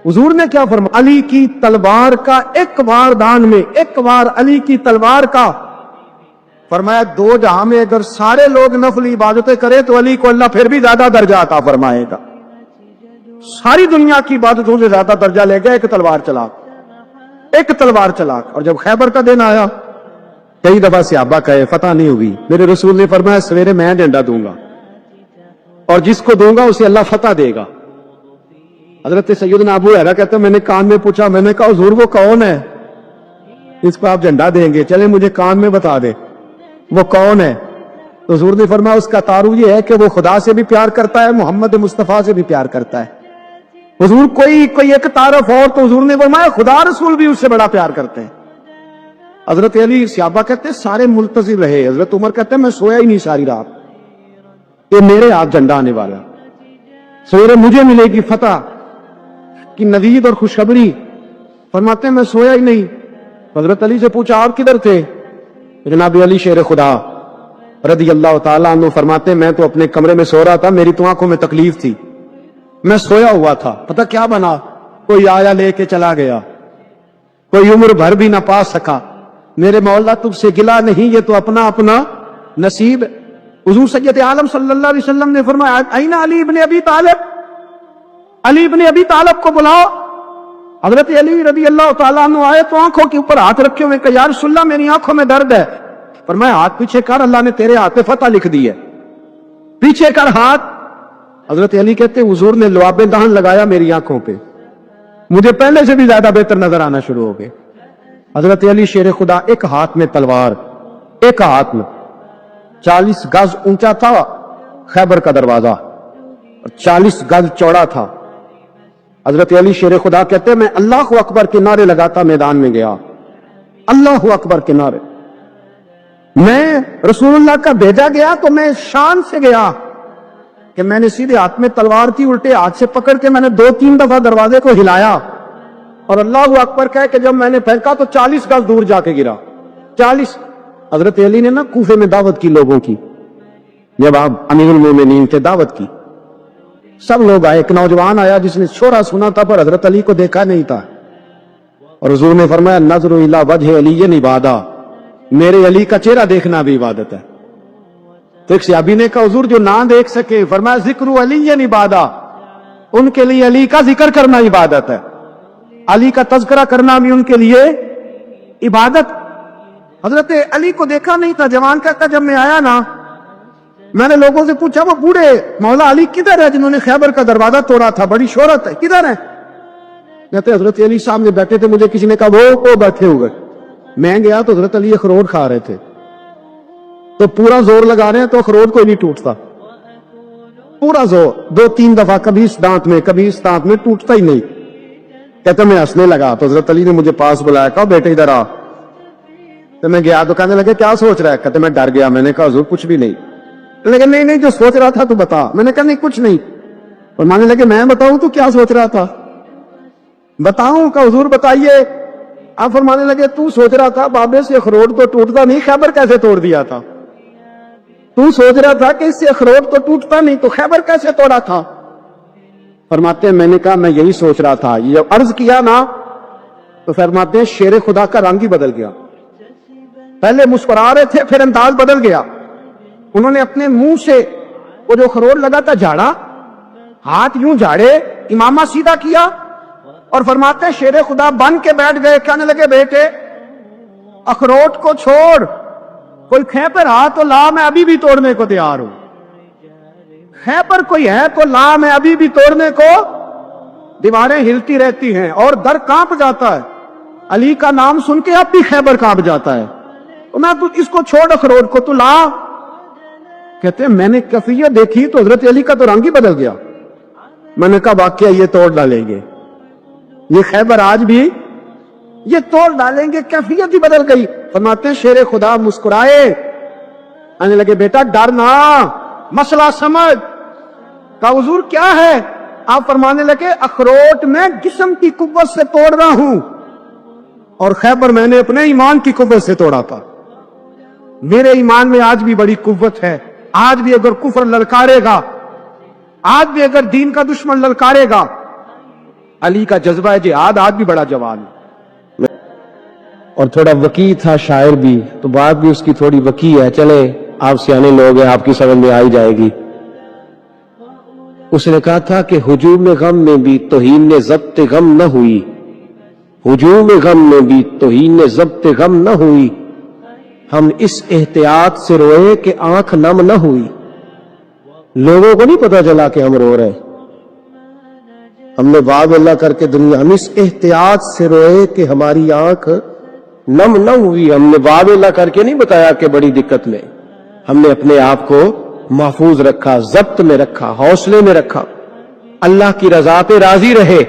حضور نے کیا فرمایا؟ علی کی تلوار کا ایک وار دان میں، ایک وار علی کی تلوار کا، فرمایا 2 جہاں میں اگر سارے لوگ نفل عبادتیں کرے تو علی کو اللہ پھر بھی زیادہ درجہ عطا فرمائے گا. ساری دنیا کی عبادتوں سے زیادہ درجہ لے گا ایک تلوار چلا، ایک تلوار چلا. اور جب خیبر کا دن آیا، کئی دفعہ صحابہ کہے فتح نہیں ہوگی، میرے رسول نے فرمایا سویرے میں ڈنڈا دوں گا، اور جس کو دوں گا اسے اللہ فتح دے گا. حضرت سیدنا ابو ہریرہ کہتے ہیں میں نے کان میں پوچھا، میں نے کہا حضور وہ کون ہے اس کو آپ جھنڈا دیں گے؟ چلے مجھے کان میں بتا دے وہ کون ہے. تو حضور نے فرمایا اس کا تعارف یہ ہے کہ وہ خدا سے بھی پیار کرتا ہے، محمد مصطفیٰ سے بھی پیار کرتا ہے. حضور کوئی ایک تعارف اور، تو حضور نے فرمایا خدا رسول بھی اس سے بڑا پیار کرتے ہیں. حضرت علی صحابہ کہتے ہیں سارے ملتزم رہے. حضرت عمر کہتے ہیں میں سویا ہی نہیں ساری رات، کہ میرے ہاتھ جھنڈا آنے والا، سویرے مجھے ملے گی فتح کی نوید اور خوشخبری. فرماتے ہیں میں سویا ہی نہیں. حضرت علی سے پوچھا آپ کدھر تھے؟ جناب علی شیر خدا رضی اللہ تعالیٰ عنہ فرماتے ہیں میں تو اپنے کمرے میں سو رہا تھا، میری تو آنکھوں میں تکلیف تھی، میں سویا ہوا تھا. پتہ کیا بنا؟ کوئی آیا لے کے چلا گیا، کوئی عمر بھر بھی نہ پا سکا. میرے مولا تجھ سے گلا نہیں، یہ تو اپنا اپنا نصیب. حضور سید عالم صلی اللہ علیہ وسلم نے فرمایا این علی ابن ابی طالب، علی ابن ابی طالب کو بلاؤ. حضرت علی رضی اللہ تعالیٰ عنہ آئے تو آنکھوں کے اوپر ہاتھ رکھے ہوئے کہ یا رسول اللہ میری آنکھوں میں درد ہے. فرمایا ہاتھ پیچھے کر، اللہ نے تیرے ہاتھ پہ فتح لکھ دی ہے، پیچھے کر ہاتھ. حضرت علی کہتے ہیں حضور نے لعاب دہن لگایا میری آنکھوں پہ، مجھے پہلے سے بھی زیادہ بہتر نظر آنا شروع ہو گئے. حضرت علی شیر خدا ایک ہاتھ میں تلوار، ایک ہاتھ میں 40 گز اونچا تھا خیبر کا دروازہ، 40 گز چوڑا تھا. حضرت علی شیر خدا کہتے ہیں میں اللہ اکبر کے نعرے لگاتا میدان میں گیا، اللہ اکبر کے نعرے. میں رسول اللہ کا بھیجا گیا تو میں شان سے گیا کہ میں نے سیدھے ہاتھ میں تلوار تھی، الٹے ہاتھ سے پکڑ کے میں نے 2-3 دفعہ دروازے کو ہلایا اور اللہ اکبر کہہ کہ جب میں نے پھینکا تو 40 گز دور جا کے گرا. 40. حضرت علی نے نا کوفے میں دعوت کی لوگوں کی، جب آپ امیر المومنین تھے دعوت کی، سب لوگ آئے. ایک نوجوان آیا جس نے شورا سنا تھا پر حضرت علی کو دیکھا نہیں تھا، اور حضور نے فرمایا نظر الی وجہ علی عبادہ، میرے علی کا چہرہ دیکھنا بھی عبادت ہے. تو ایک صحابی نے کہا حضور جو نہ دیکھ سکے، فرمایا ذکر علی عبادہ، ان کے لیے علی کا ذکر کرنا عبادت ہے، علی کا تذکرہ کرنا بھی ان کے لیے عبادت. حضرت علی کو دیکھا نہیں تھا. جوان کہتا جب میں آیا نا میں نے لوگوں سے پوچھا وہ بوڑھے مولا علی کدھر ہے جنہوں نے خیبر کا دروازہ توڑا تھا، بڑی شہرت ہے، کدھر ہے؟ کہتے حضرت علی سامنے بیٹھے تھے، مجھے کسی نے کہا وہ بیٹھے ہوئے. میں گیا تو حضرت علی اخروٹ کھا رہے تھے، تو پورا زور لگا رہے ہیں تو اخروٹ کوئی نہیں ٹوٹتا، پورا زور 2-3 دفعہ کبھی اس دانت میں کبھی اس دانت میں، ٹوٹتا ہی نہیں. کہتے میں ہنسنے لگا تو حضرت علی نے مجھے پاس بلایا، کہا بیٹے ادھر آ. تو میں گیا تو کہنے لگے کیا سوچ رہا ہے؟ کہتے میں ڈر گیا. میں نے کہا حضور کچھ بھی نہیں. لیکن نہیں جو سوچ رہا تھا تو بتا. میں نے کہا نہیں کچھ نہیں. فرمانے لگے میں بتاؤں تو کیا سوچ رہا تھا؟ بتاؤں کہ حضور بتائیے. آپ فرمانے لگے تو سوچ رہا تھا بابے سے اخروٹ تو ٹوٹتا نہیں، خیبر کیسے توڑ دیا تھا؟ تو سوچ رہا تھا کہ اس سے اخروٹ تو ٹوٹتا نہیں تو خیبر کیسے توڑا تھا؟ فرماتے ہیں میں نے کہا میں یہی سوچ رہا تھا. یہ جب عرض کیا نا تو فرماتے ہیں شیر خدا کا رنگ ہی بدل گیا. پہلے مسکرا رہے تھے پھر انداز بدل گیا. انہوں نے اپنے منہ سے وہ جو اخروٹ لگا تھا جھاڑا، ہاتھ یوں جھاڑے، امامہ سیدھا کیا اور فرماتے ہیں شیر خدا بن کے بیٹھ گئے. کہنے لگے بیٹے اخروٹ کو چھوڑ، کوئی خیبر ہاتھ تو لا، میں ابھی بھی توڑنے کو تیار ہوں. خیبر کوئی ہے تو لا، میں ابھی بھی توڑنے کو. دیواریں ہلتی رہتی ہیں اور در کانپ جاتا ہے. علی کا نام سن کے اب بھی خیبر کانپ جاتا ہے. تو میں تو اس کو چھوڑ اخروٹ کو تو لا. کہتے ہیں میں نے کیفیت دیکھی تو حضرت علی کا تو رنگ ہی بدل گیا. میں نے کہا واقعہ یہ توڑ ڈالیں گے، یہ خیبر آج بھی یہ توڑ ڈالیں گے، کیفیت ہی بدل گئی. فرماتے ہیں شیر خدا مسکرائے، آنے لگے بیٹا ڈر نہ، مسئلہ سمجھ. کہا حضور کیا ہے؟ آپ فرمانے لگے اخروٹ میں جسم کی قوت سے توڑ رہا ہوں اور خیبر میں نے اپنے ایمان کی قوت سے توڑا تھا. میرے ایمان میں آج بھی بڑی قوت ہے. آج بھی اگر کفر للکارے گا، آج بھی اگر دین کا دشمن للکارے گا، علی کا جذبہ جہاد آج بھی بڑا جوان ہے. اور تھوڑا وقی تھا شاعر بھی، تو بات بھی اس کی تھوڑی وقی ہے. چلے آپ سیانے لوگ ہیں، آپ کی سمجھ میں آئی جائے گی. اس نے کہا تھا کہ ہجوم غم میں بھی توہین ضبط غم نہ ہوئی، ہجوم غم میں بھی توہین ضبط غم نہ ہوئی. ہم اس احتیاط سے روئے کہ آنکھ نم نہ ہوئی. لوگوں کو نہیں پتا چلا کہ ہم رو رہے ہیں. ہم نے باب اللہ کر کے دنیا، ہم اس احتیاط سے روئے کہ ہماری آنکھ نم نہ ہوئی. ہم نے باب اللہ کر کے نہیں بتایا کہ بڑی دقت میں. ہم نے اپنے آپ کو محفوظ رکھا، ضبط میں رکھا، حوصلے میں رکھا. اللہ کی رضا پہ راضی رہے،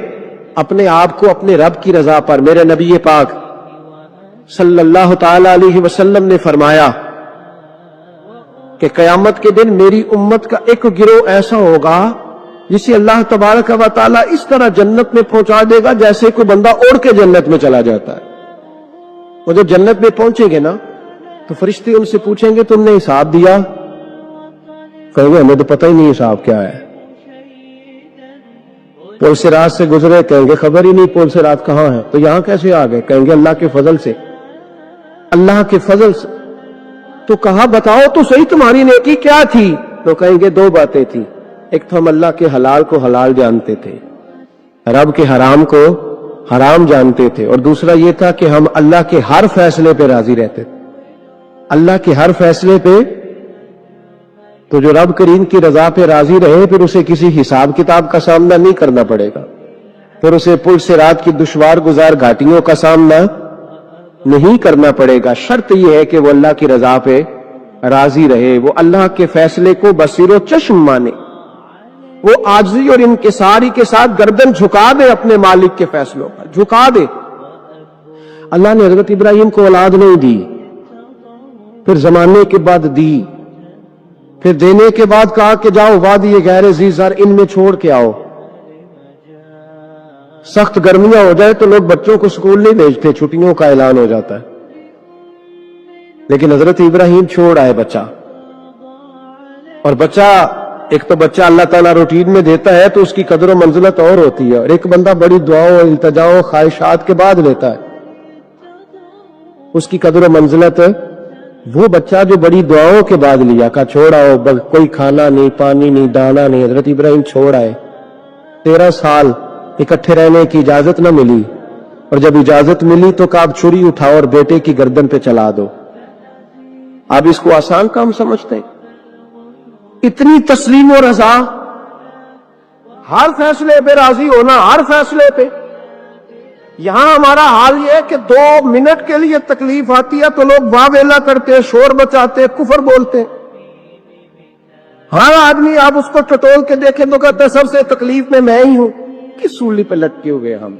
اپنے آپ کو اپنے رب کی رضا پر. میرے نبی پاک صلی اللہ تعالی علیہ وسلم نے فرمایا کہ قیامت کے دن میری امت کا ایک گروہ ایسا ہوگا جسے اللہ تبارک و تعالیٰ اس طرح جنت میں پہنچا دے گا جیسے کوئی بندہ اڑ کے جنت میں چلا جاتا ہے. وہ جب جنت میں پہنچیں گے نا تو فرشتے ان سے پوچھیں گے تم نے حساب دیا؟ کہیں گے ہمیں تو پتہ ہی نہیں حساب کیا ہے. پل سے رات سے گزرے، کہیں گے خبر ہی نہیں پل سے رات کہاں ہے. تو یہاں کیسے آ گئے؟ کہیں گے اللہ کے فضل سے، اللہ کے فضل سے. تو کہا بتاؤ تو صحیح تمہاری نیکی کیا تھی؟ تو کہیں گے دو باتیں تھی. ایک تو ہم اللہ کے حلال کو حلال جانتے تھے، رب کے حرام کو حرام جانتے تھے، اور دوسرا یہ تھا کہ ہم اللہ کے ہر فیصلے پہ راضی رہتے تھے. اللہ کے ہر فیصلے پہ. تو جو رب کریم کی رضا پہ راضی رہے پھر اسے کسی حساب کتاب کا سامنا نہیں کرنا پڑے گا، پھر اسے پل سے رات کی دشوار گزار گھاٹیوں کا سامنا نہیں کرنا پڑے گا. شرط یہ ہے کہ وہ اللہ کی رضا پہ راضی رہے، وہ اللہ کے فیصلے کو بصیر و چشم مانے، وہ عاجزی اور انکساری کے ساتھ گردن جھکا دے اپنے مالک کے فیصلوں پر، جھکا دے. اللہ نے حضرت ابراہیم کو اولاد نہیں دی، پھر زمانے کے بعد دی، پھر دینے کے بعد کہا کہ جاؤ وادی غیر ذی زرع ان میں چھوڑ کے آؤ. سخت گرمیاں ہو جائے تو لوگ بچوں کو اسکول نہیں بھیجتے، چھٹیوں کا اعلان ہو جاتا ہے. لیکن حضرت ابراہیم چھوڑ آئے بچہ. اور بچہ، ایک تو بچہ اللہ تعالیٰ روٹین میں دیتا ہے تو اس کی قدر و منزلت اور ہوتی ہے، اور ایک بندہ بڑی دعاؤں التجاؤں خواہشات کے بعد لیتا ہے، اس کی قدر و منزلت. وہ بچہ جو بڑی دعاؤں کے بعد لیا، کہا چھوڑ آؤ، کوئی کھانا نہیں، پانی نہیں، دانا نہیں. حضرت ابراہیم چھوڑ آئے. 13 سال اکٹھے رہنے کی اجازت نہ ملی، اور جب اجازت ملی تو کہا اب چھری اٹھاؤ اور بیٹے کی گردن پہ چلا دو. آپ اس کو آسان کام سمجھتے ہیں؟ اتنی تسلیم و رضا، ہر فیصلے پہ راضی ہونا، ہر فیصلے پہ. یہاں ہمارا حال یہ ہے کہ 2 منٹ کے لیے تکلیف آتی ہے تو لوگ واویلا کرتے، شور بچاتے، کفر بولتے. ہر آدمی آپ اس کو ٹٹول کے دیکھیں تو کہتے ہیں سب سے تکلیف میں ہی ہوں. کس سولی پہ لٹکے ہوئے ہم؟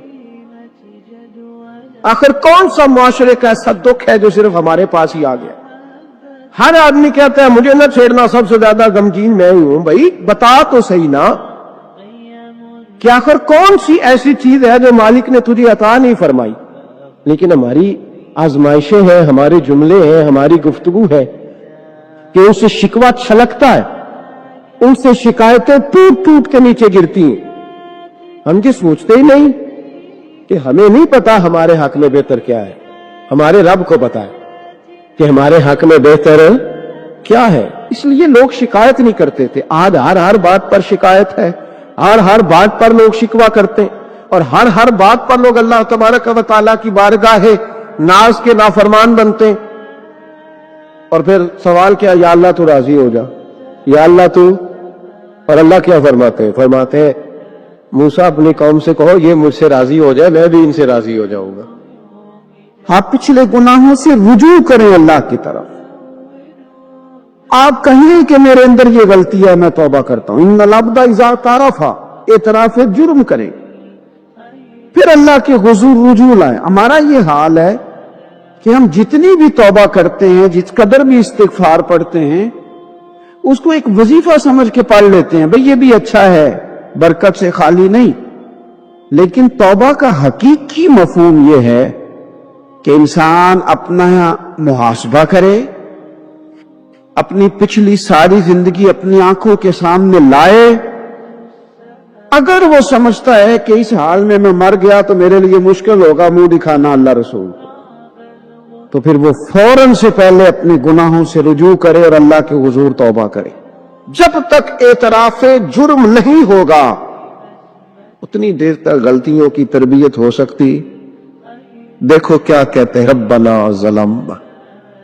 آخر کون سا معاشرے کا ایسا دکھ ہے جو صرف ہمارے پاس ہی آ گیا؟ ہر آدمی کہتا ہے مجھے نہ چھیڑنا، سب سے زیادہ غمگین میں ہی ہوں. بھائی بتا تو صحیح نا کہ آخر کون سی ایسی چیز ہے جو مالک نے تجھے عطا نہیں فرمائی. لیکن ہماری آزمائشیں ہیں، ہمارے جملے ہیں، ہماری گفتگو ہے کہ ان سے شکوہ چھلکتا ہے، ان سے شکایتیں ٹوٹ ٹوٹ کے نیچے گرتی ہیں. ہم یہ سوچتے ہی نہیں کہ ہمیں نہیں پتا ہمارے حق میں بہتر کیا ہے. ہمارے رب کو پتا ہے کہ ہمارے حق میں بہتر کیا ہے. اس لیے لوگ شکایت نہیں کرتے تھے. آج ہر بات پر شکایت ہے، ہر بات پر لوگ شکوہ کرتے ہیں، اور ہر بات پر لوگ اللہ تبارک و تعالیٰ کی بارگاہ ناز کے نافرمان بنتے ہیں. اور پھر سوال کیا، یا اللہ تو راضی ہو جا، یا اللہ تو. اور اللہ کیا فرماتے ہیں؟ فرماتے ہیں موسیٰ اپنی قوم سے کہو یہ مجھ سے راضی ہو جائے، میں بھی ان سے راضی ہو جاؤں گا. آپ پچھلے گناہوں سے رجوع کریں اللہ کی طرف. آپ کہیں کہ میرے اندر یہ غلطی ہے، میں توبہ کرتا ہوں. ان العبد اذا اعترف، اعتراف جرم کریں، پھر اللہ کے حضور رجوع لائیں. ہمارا یہ حال ہے کہ ہم جتنی بھی توبہ کرتے ہیں، جس قدر بھی استغفار پڑھتے ہیں، اس کو ایک وظیفہ سمجھ کے پڑھ لیتے ہیں. بھئی یہ بھی اچھا ہے، برکت سے خالی نہیں. لیکن توبہ کا حقیقی مفہوم یہ ہے کہ انسان اپنا محاسبہ کرے، اپنی پچھلی ساری زندگی اپنی آنکھوں کے سامنے لائے. اگر وہ سمجھتا ہے کہ اس حال میں مر گیا تو میرے لیے مشکل ہوگا منہ دکھانا اللہ رسول کو، تو پھر وہ فوراً سے پہلے اپنے گناہوں سے رجوع کرے اور اللہ کے حضور توبہ کرے. جب تک اعتراف جرم نہیں ہوگا اتنی دیر تک غلطیوں کی تربیت ہو سکتی. دیکھو کیا کہتے ہیں، ربنا ظلمنا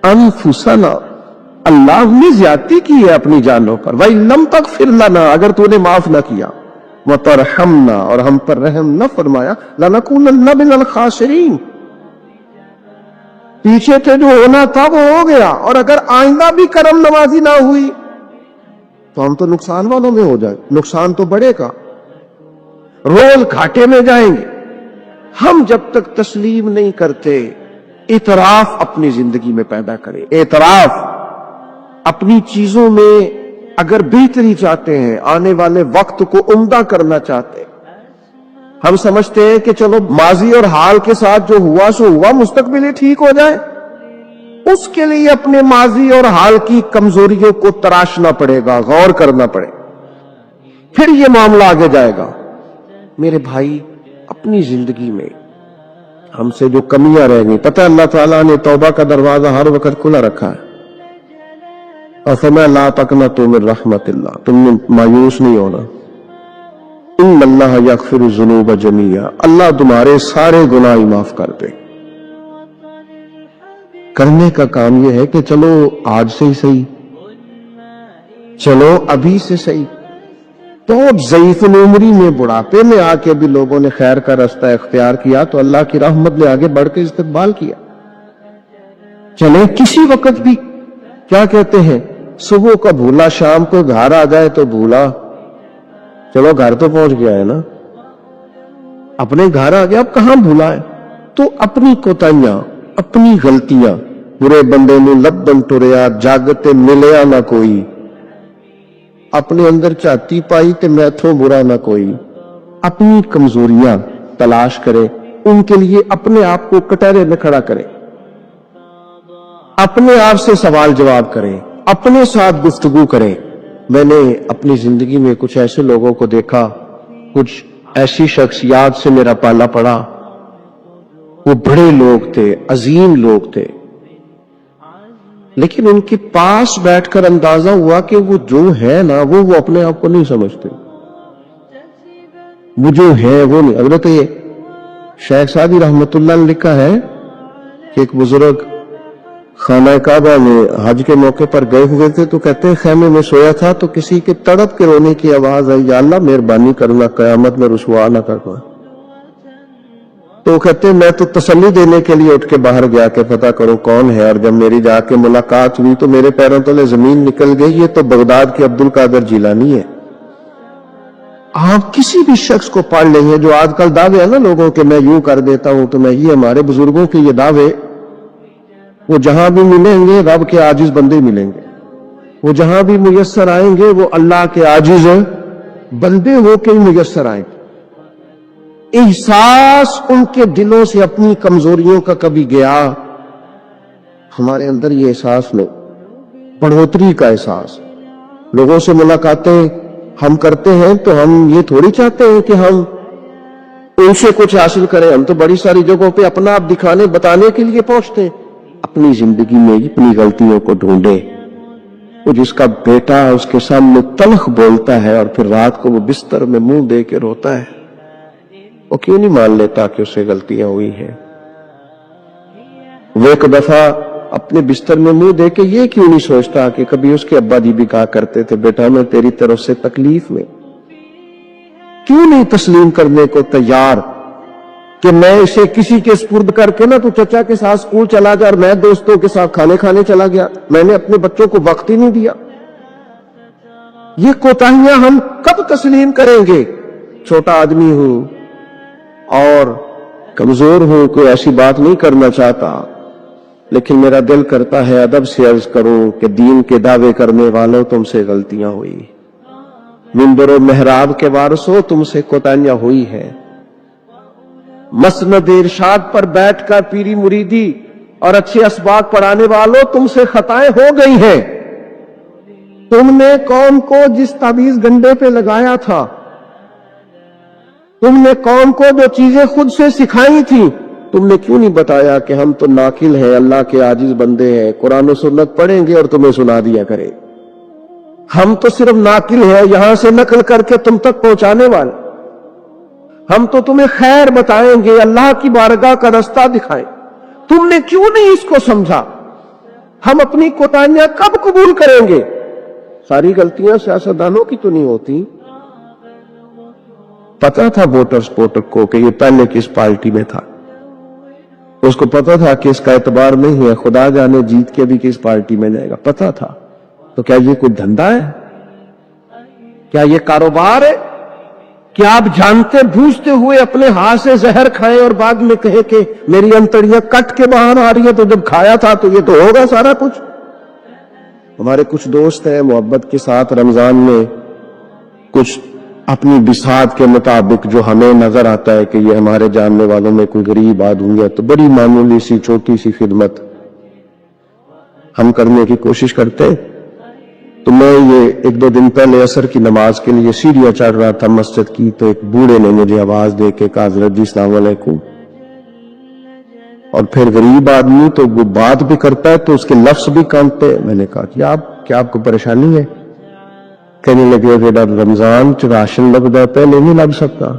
انفسنا، اللہ نے زیادتی کی ہے اپنی جانوں پر. وَإِن لَمْ تَغْفِرْ لَنَا، اگر تو نے معاف نہ کیا، وَتَرْحَمْنَا، اور ہم پر رحم نہ فرمایا، لَنَكُونَنَّ مِنَ الْخَاسِرِينَ. پیچھے تھے جو ہونا تھا وہ ہو گیا، اور اگر آئندہ بھی کرم نوازی نہ ہوئی تو ہم تو نقصان والوں میں ہو جائیں. نقصان تو بڑھے گا، رول گھاٹے میں جائیں گے. ہم جب تک تسلیم نہیں کرتے، اعتراف اپنی زندگی میں پیدا کریں. اعتراف اپنی چیزوں میں اگر بہتری چاہتے ہیں، آنے والے وقت کو عمدہ کرنا چاہتے ہیں. ہم سمجھتے ہیں کہ چلو ماضی اور حال کے ساتھ جو ہوا سو ہوا، مستقبل ہی ٹھیک ہو جائے. اس کے لیے اپنے ماضی اور حال کی کمزوریوں کو تراشنا پڑے گا، غور کرنا پڑے گا، پھر یہ معاملہ آگے جائے گا. میرے بھائی، اپنی زندگی میں ہم سے جو کمیاں رہ گئی، پتہ اللہ تعالیٰ نے توبہ کا دروازہ ہر وقت کھلا رکھا ہے. اور فرمایا لا تقنطوا من رحمت اللہ، تم نے مایوس نہیں ہونا. ان اللہ یغفر الذنوب جميعا، اللہ تمہارے سارے گناہ معاف کر دے. کرنے کا کام یہ ہے کہ چلو آج سے ہی صحیح، چلو ابھی سے صحیح. تو ضعیف العمری میں، بڑھاپے میں آ کے بھی لوگوں نے خیر کا رستہ اختیار کیا تو اللہ کی رحمت نے آگے بڑھ کے استقبال کیا. چلے کسی وقت بھی، کیا کہتے ہیں، صبح کا بھولا شام کو گھر آ جائے تو بھولا، چلو گھر تو پہنچ گیا ہے نا، اپنے گھر آ گیا، اب کہاں بھولا ہے. تو اپنی کوتاہیاں، اپنی غلطیاں، برے بندے نو لبن ٹریا جاگتے ملیا نہ کوئی، اپنے اندر چاہتی پائی تے میتھوں برا نہ کوئی. اپنی کمزوریاں تلاش کرے، ان کے لیے اپنے آپ کو کٹہرے میں کھڑا کرے، اپنے آپ سے سوال جواب کرے، اپنے ساتھ گفتگو کرے. میں نے اپنی زندگی میں کچھ ایسے لوگوں کو دیکھا، کچھ ایسی شخصیات سے میرا پالا پڑا، وہ بڑے لوگ تھے، عظیم لوگ تھے، لیکن ان کے پاس بیٹھ کر اندازہ ہوا کہ وہ جو ہے نا وہ اپنے آپ کو نہیں سمجھتے. وہ جو ہے وہ نہیں. حضرت شیخ سعدی رحمت اللہ نے لکھا ہے کہ ایک بزرگ خانہ کعبہ میں حج کے موقع پر گئے ہوئے تھے، تو کہتے ہیں خیمے میں سویا تھا تو کسی کے تڑپ کے رونے کی آواز آئی، یا اللہ مہربانی کرنا قیامت میں رسوا نہ کرنا. تو کہتے ہیں میں تو تسلی دینے کے لیے اٹھ کے باہر گیا کہ پتہ کرو کون ہے، اور جب میری جا کے ملاقات ہوئی تو میرے پیروں تلے زمین نکل گئی، یہ تو بغداد کے عبد القادر جیلانی ہے. آپ کسی بھی شخص کو پڑھ لیں گے، جو آج کل دعوے ہیں نا لوگوں کے، میں یوں کر دیتا ہوں تو میں، یہ ہمارے بزرگوں کے یہ دعوے وہ جہاں بھی ملیں گے رب کے عاجز بندے ملیں گے، وہ جہاں بھی میسر آئیں گے وہ اللہ کے عاجز بندے ہو کے میسر آئیں گے۔ احساس ان کے دلوں سے اپنی کمزوریوں کا کبھی گیا؟ ہمارے اندر یہ احساس نہیں، بڑھوتری کا احساس۔ لوگوں سے ملاقاتیں ہم کرتے ہیں تو ہم یہ تھوڑی چاہتے ہیں کہ ہم ان سے کچھ حاصل کریں، ہم تو بڑی ساری جگہوں پہ اپنا آپ دکھانے بتانے کے لیے پہنچتے ہیں۔ اپنی زندگی میں اپنی غلطیوں کو ڈھونڈے۔ وہ جس کا بیٹا اس کے سامنے تلخ بولتا ہے اور پھر رات کو وہ بستر میں منہ دے کے روتا ہے، وہ کیوں نہیں مان لیتا کہ اس سے غلطیاں ہوئی ہیں؟ وہ ایک دفعہ اپنے بستر میں منہ دے کے یہ کیوں نہیں سوچتا کہ کبھی اس کے ابا جی بھی کہا کرتے تھے بیٹا میں تیری طرف سے تکلیف میں؟ کیوں نہیں تسلیم کرنے کو تیار کہ میں اسے کسی کے سپرد کر کے نا تو چچا کے ساتھ اسکول چلا جا اور میں دوستوں کے ساتھ کھانے کھانے چلا گیا، میں نے اپنے بچوں کو وقت ہی نہیں دیا۔ یہ کوتاہیاں ہم کب تسلیم کریں گے؟ چھوٹا آدمی ہوں اور کمزور ہوں، کوئی ایسی بات نہیں کرنا چاہتا، لیکن میرا دل کرتا ہے ادب سے عرض کروں کہ دین کے دعوے کرنے والوں تم سے غلطیاں ہوئی، منبر و محراب کے وارثوں تم سے کوتاہیاں ہوئی ہیں، مسند ارشاد پر بیٹھ کر پیری مریدی اور اچھے اسباق پڑھانے والوں تم سے خطائیں ہو گئی ہیں۔ تم نے قوم کو جس تعویذ گنڈے پہ لگایا تھا، تم نے قوم کو جو چیزیں خود سے سکھائی تھی، تم نے کیوں نہیں بتایا کہ ہم تو ناقل ہیں، اللہ کے عاجز بندے ہیں، قرآن و سنت پڑھیں گے اور تمہیں سنا دیا کرے، ہم تو صرف ناقل ہیں، یہاں سے نقل کر کے تم تک پہنچانے والے، ہم تو تمہیں خیر بتائیں گے، اللہ کی بارگاہ کا رستہ دکھائیں۔ تم نے کیوں نہیں اس کو سمجھا؟ ہم اپنی کوتاہیاں کب قبول کریں گے؟ ساری غلطیاں سیاستدانوں کی تو نہیں ہوتی۔ پتا تھا ووٹرز کو کہ یہ پہلے کس پارٹی میں تھا، اس کو پتا تھا کہ اس کا اعتبار نہیں ہے، خدا جانے جیت کے بھی کس پارٹی میں جائے گا، پتا تھا۔ تو کیا یہ کوئی دھندا ہے؟ کیا یہ کاروبار ہے؟ کیا آپ جانتے بوجھتے ہوئے اپنے ہاتھ سے زہر کھائیں اور بعد میں کہیں کہ میری انتڑیاں کٹ کے باہر آ رہی ہے، تو جب کھایا تھا تو یہ تو ہوگا سارا کچھ۔ ہمارے کچھ دوست ہیں محبت کے ساتھ رمضان میں کچھ اپنی بساط کے مطابق جو ہمیں نظر آتا ہے کہ یہ ہمارے جاننے والوں میں کوئی غریب آدمی ہے تو بڑی معمولی سی چھوٹی سی خدمت ہم کرنے کی کوشش کرتے۔ تو میں یہ ایک دو دن پہلے عصر کی نماز کے لیے سیڑھیاں چڑھ رہا تھا مسجد کی، تو ایک بوڑھے نے مجھے آواز دے کے کہا حضرت جی السلام علیکم، اور پھر غریب آدمی تو وہ بات بھی کرتا ہے تو اس کے لفظ بھی کانپتے۔ میں نے کہا کیا آپ کو پریشانی ہے؟ کہنے لگے کہ رمضان چ راشن لگ جاتا ہے، نہیں لگ سکتا۔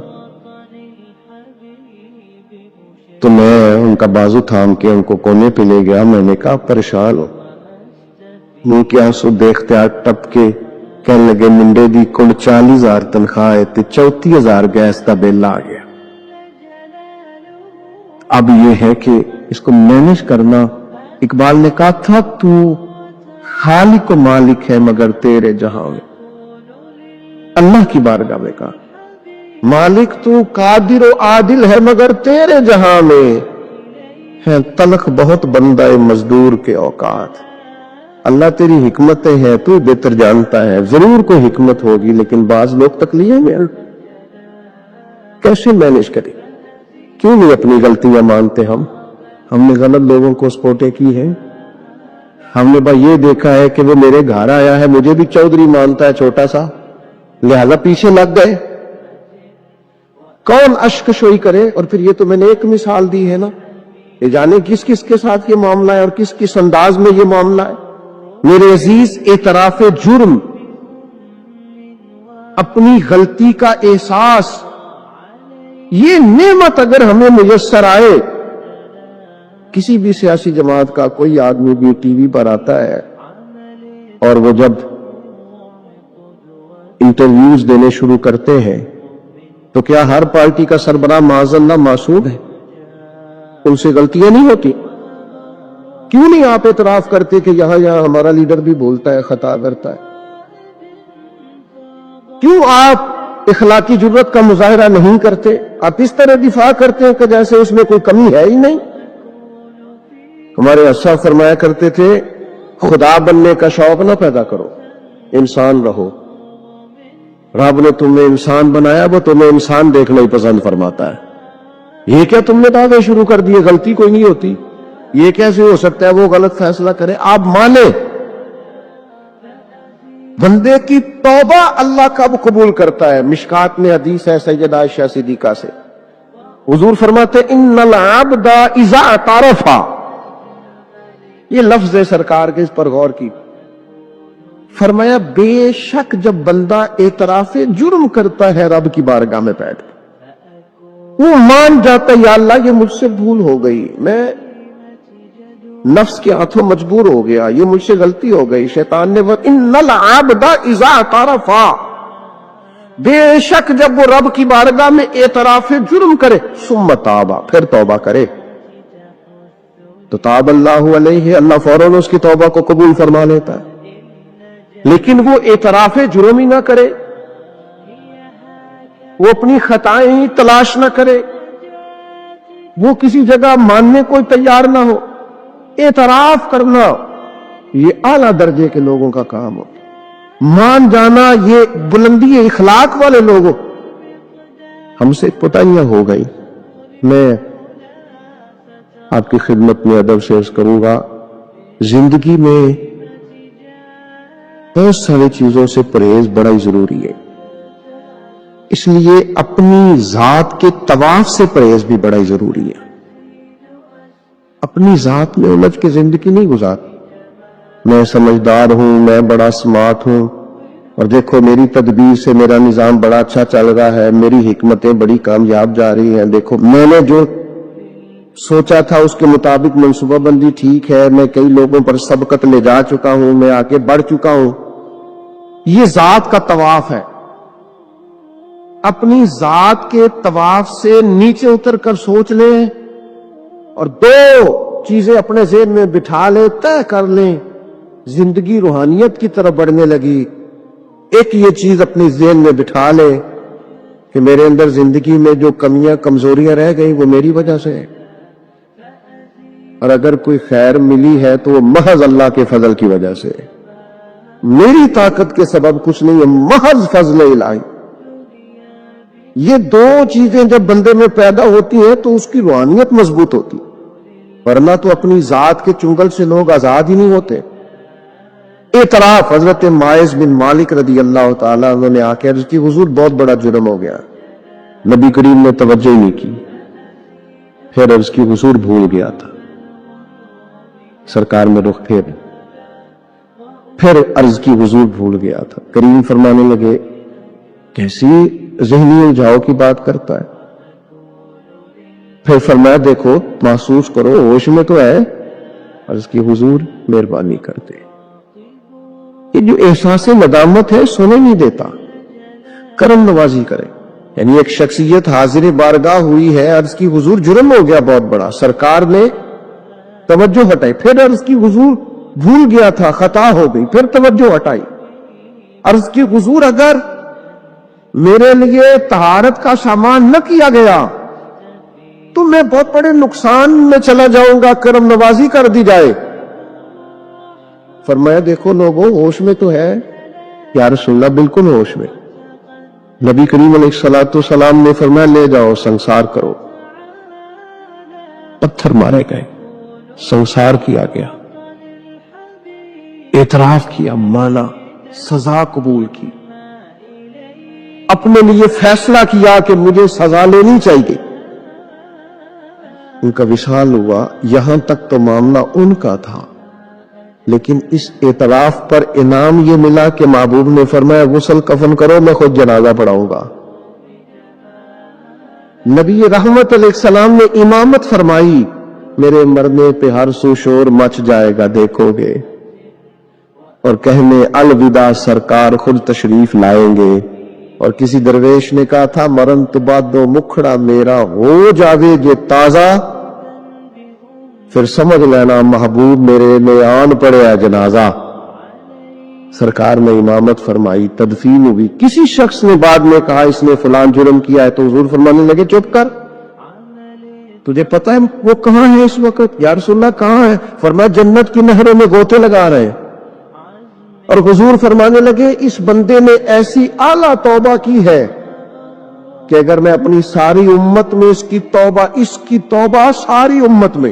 تو میں ان کا بازو تھام کے ان کو کونے پہ لے گیا، میں نے کہا پریشان ہو، منہ کے آنسو دیکھتے ٹپ کے کہنے لگے منڈے دی کل 40,000 تنخواہ ہے تے 34,000 گیس کا بل آ گیا۔ اب یہ ہے کہ اس کو مینج کرنا۔ اقبال نے کہا تھا تو خالق و مالک ہے مگر تیرے جہاں میں، اللہ کی بارگاہ میں کہا مالک تو قادر و عادل ہے مگر تیرے جہاں میں ہے تلخ بہت بندہ مزدور کے اوقات۔ اللہ تیری حکمتیں ہیں تو بہتر جانتا ہے، ضرور کوئی حکمت ہوگی لیکن بعض لوگ تکلیف میں کیسے مینج کریں؟ کیوں نہیں اپنی غلطیاں مانتے؟ ہم نے غلط لوگوں کو سپورٹیں کی ہیں، ہم نے بھائی یہ دیکھا ہے کہ وہ میرے گھر آیا ہے، مجھے بھی چودھری مانتا ہے چھوٹا سا، لہذا پیچھے لگ گئے۔ کون اشک شوئی کرے؟ اور پھر یہ تو میں نے ایک مثال دی ہے نا، یہ جانے کس کس کے ساتھ یہ معاملہ ہے اور کس کس انداز میں یہ معاملہ ہے۔ میرے عزیز، اعتراف جرم، اپنی غلطی کا احساس، یہ نعمت اگر ہمیں میسر آئے، کسی بھی سیاسی جماعت کا کوئی آدمی بھی ٹی وی پر آتا ہے اور وہ جب انٹرویوز دینے شروع کرتے ہیں تو کیا ہر پارٹی کا سربراہ معاذ اللہ معصوم ہے؟ ان سے غلطیاں نہیں ہوتی؟ کیوں نہیں آپ اعتراف کرتے کہ یہاں ہمارا لیڈر بھی بولتا ہے، خطا کرتا ہے؟ کیوں آپ اخلاقی جرات کا مظاہرہ نہیں کرتے؟ آپ اس طرح دفاع کرتے ہیں کہ جیسے اس میں کوئی کمی ہے ہی نہیں۔ ہمارے اساتذہ فرمایا کرتے تھے خدا بننے کا شوق نہ پیدا کرو، انسان رہو۔ رب نے تمہیں انسان بنایا، وہ تمہیں انسان دیکھنا ہی پسند فرماتا ہے۔ یہ کیا تم نے دعوے شروع کر دیے؟ غلطی کوئی نہیں ہوتی، یہ کیسے ہو سکتا ہے وہ غلط فیصلہ کرے؟ آپ مانیں بندے کی توبہ اللہ کب قبول کرتا ہے؟ مشکات میں حدیث ہے سیدہ عائشہ صدیقہ سے، حضور فرماتے ان العبد اذا اعترف، یہ لفظ ہے سرکار کے، اس پر غور کی، فرمایا بے شک جب بندہ اعتراف جرم کرتا ہے رب کی بارگاہ میں بیٹھ کے، وہ مان جاتا ہے یا اللہ یہ مجھ سے بھول ہو گئی، میں نفس کے ہاتھوں مجبور ہو گیا، یہ مجھ سے غلطی ہو گئی، شیطان نے ان العبد اذا اعترف، بے شک جب وہ رب کی بارگاہ میں اعتراف جرم کرے ثم تاب، پھر توبہ کرے تو تاب اللہ علیہ، اللہ فوراً اس کی توبہ کو قبول فرما لیتا ہے۔ لیکن وہ اعتراف جرم ہی نہ کرے، وہ اپنی خطائیں ہی تلاش نہ کرے، وہ کسی جگہ ماننے کو تیار نہ ہو، اعتراف کرنا یہ اعلیٰ درجے کے لوگوں کا کام ہو، مان جانا یہ بلندی اخلاق والے لوگوں۔ ہم سے پتائیاں ہو گئی، میں آپ کی خدمت میں ادب سے عرض کروں گا، زندگی میں بہت ساری چیزوں سے پرہیز بڑا ہی ضروری ہے، اس لیے اپنی ذات کے طواف سے پرہیز بھی بڑا ہی ضروری ہے۔ اپنی ذات میں الجھ کے زندگی نہیں گزار، میں سمجھدار ہوں، میں بڑا سمارٹ ہوں، اور دیکھو میری تدبیر سے میرا نظام بڑا اچھا چل رہا ہے، میری حکمتیں بڑی کامیاب جا رہی ہیں، دیکھو میں نے جو سوچا تھا اس کے مطابق منصوبہ بندی ٹھیک ہے، میں کئی لوگوں پر سبقت لے جا چکا ہوں، میں آگے بڑھ چکا ہوں۔ یہ ذات کا طواف ہے، اپنی ذات کے طواف سے نیچے اتر کر سوچ لیں اور دو چیزیں اپنے ذہن میں بٹھا لیں، طے کر لیں، زندگی روحانیت کی طرف بڑھنے لگی۔ ایک یہ چیز اپنی ذہن میں بٹھا لیں کہ میرے اندر زندگی میں جو کمیاں کمزوریاں رہ گئی وہ میری وجہ سے ہے، اور اگر کوئی خیر ملی ہے تو وہ محض اللہ کے فضل کی وجہ سے ہے، میری طاقت کے سبب کچھ نہیں ہے، محض فضل الہی۔ یہ دو چیزیں جب بندے میں پیدا ہوتی ہیں تو اس کی روحانیت مضبوط ہوتی، ورنہ تو اپنی ذات کے چنگل سے لوگ آزاد ہی نہیں ہوتے۔ اعتراف، حضرت ماعز بن مالک رضی اللہ تعالیٰ عنہ نے آ کے عرض کی حضور بہت بڑا جرم ہو گیا، نبی کریم نے توجہ ہی نہیں کی، پھر عرض کی حضور بھول گیا تھا، سرکار میں رخ پھیر، پھر عرض کی حضور بھول گیا تھا، کریم فرمانے لگے کیسی ذہنی الجھاؤ کی بات کرتا ہے، پھر فرمایا دیکھو محسوس کرو ہوش میں تو ہے، عرض کی حضور مہربانی کرتے، یہ جو احساس ندامت ہے سونے نہیں دیتا، کرم نوازی کرے۔ یعنی ایک شخصیت حاضر بارگاہ ہوئی ہے، عرض کی حضور جرم ہو گیا بہت بڑا، سرکار نے توجہ ہٹائی، پھر عرض کی حضور بھول گیا تھا، خطا ہو گئی، پھر توجہ ہٹائی، عرض کی حضور اگر میرے لیے طہارت کا سامان نہ کیا گیا تو میں بہت بڑے نقصان میں چلا جاؤں گا، کرم نوازی کر دی جائے۔ فرمایا دیکھو لوگوں ہوش میں تو ہے، یا رسول اللہ بالکل ہوش میں۔ نبی کریم علیہ السلام نے فرمایا لے جاؤ سنسار کرو، پتھر مارے گئے، سنسار کیا گیا، اعتراف کیا، مانا، سزا قبول کی، اپنے لیے فیصلہ کیا کہ مجھے سزا لینی چاہیے۔ ان کا وصال ہوا، یہاں تک تو معاملہ ان کا تھا، لیکن اس اعتراف پر انعام یہ ملا کہ محبوب نے فرمایا غسل کفن کرو، میں خود جنازہ پڑھاؤں گا۔ نبی رحمت علیہ السلام نے امامت فرمائی، میرے مرنے پہ ہر سو شور مچ جائے گا دیکھو گے، اور کہنے الوداع سرکار خود تشریف لائیں گے۔ اور کسی درویش نے کہا تھا مرن تو بعد دو مکھڑا میرا ہو جاوے جے تازہ، پھر سمجھ لینا محبوب میرے میں آن پڑیا جنازہ۔ سرکار نے امامت فرمائی، تدفین ہوئی۔ کسی شخص نے بعد میں کہا اس نے فلان جرم کیا ہے، تو حضور فرمانے لگے چپ کر، تجھے پتا ہے وہ کہاں ہے اس وقت؟ یا رسول اللہ کہاں ہے؟ فرمایا جنت کی نہروں میں گوتے لگا رہے ہیں۔ اور حضور فرمانے لگے اس بندے نے ایسی اعلیٰ توبہ کی ہے کہ اگر میں اپنی ساری امت میں اس کی توبہ ساری امت میں،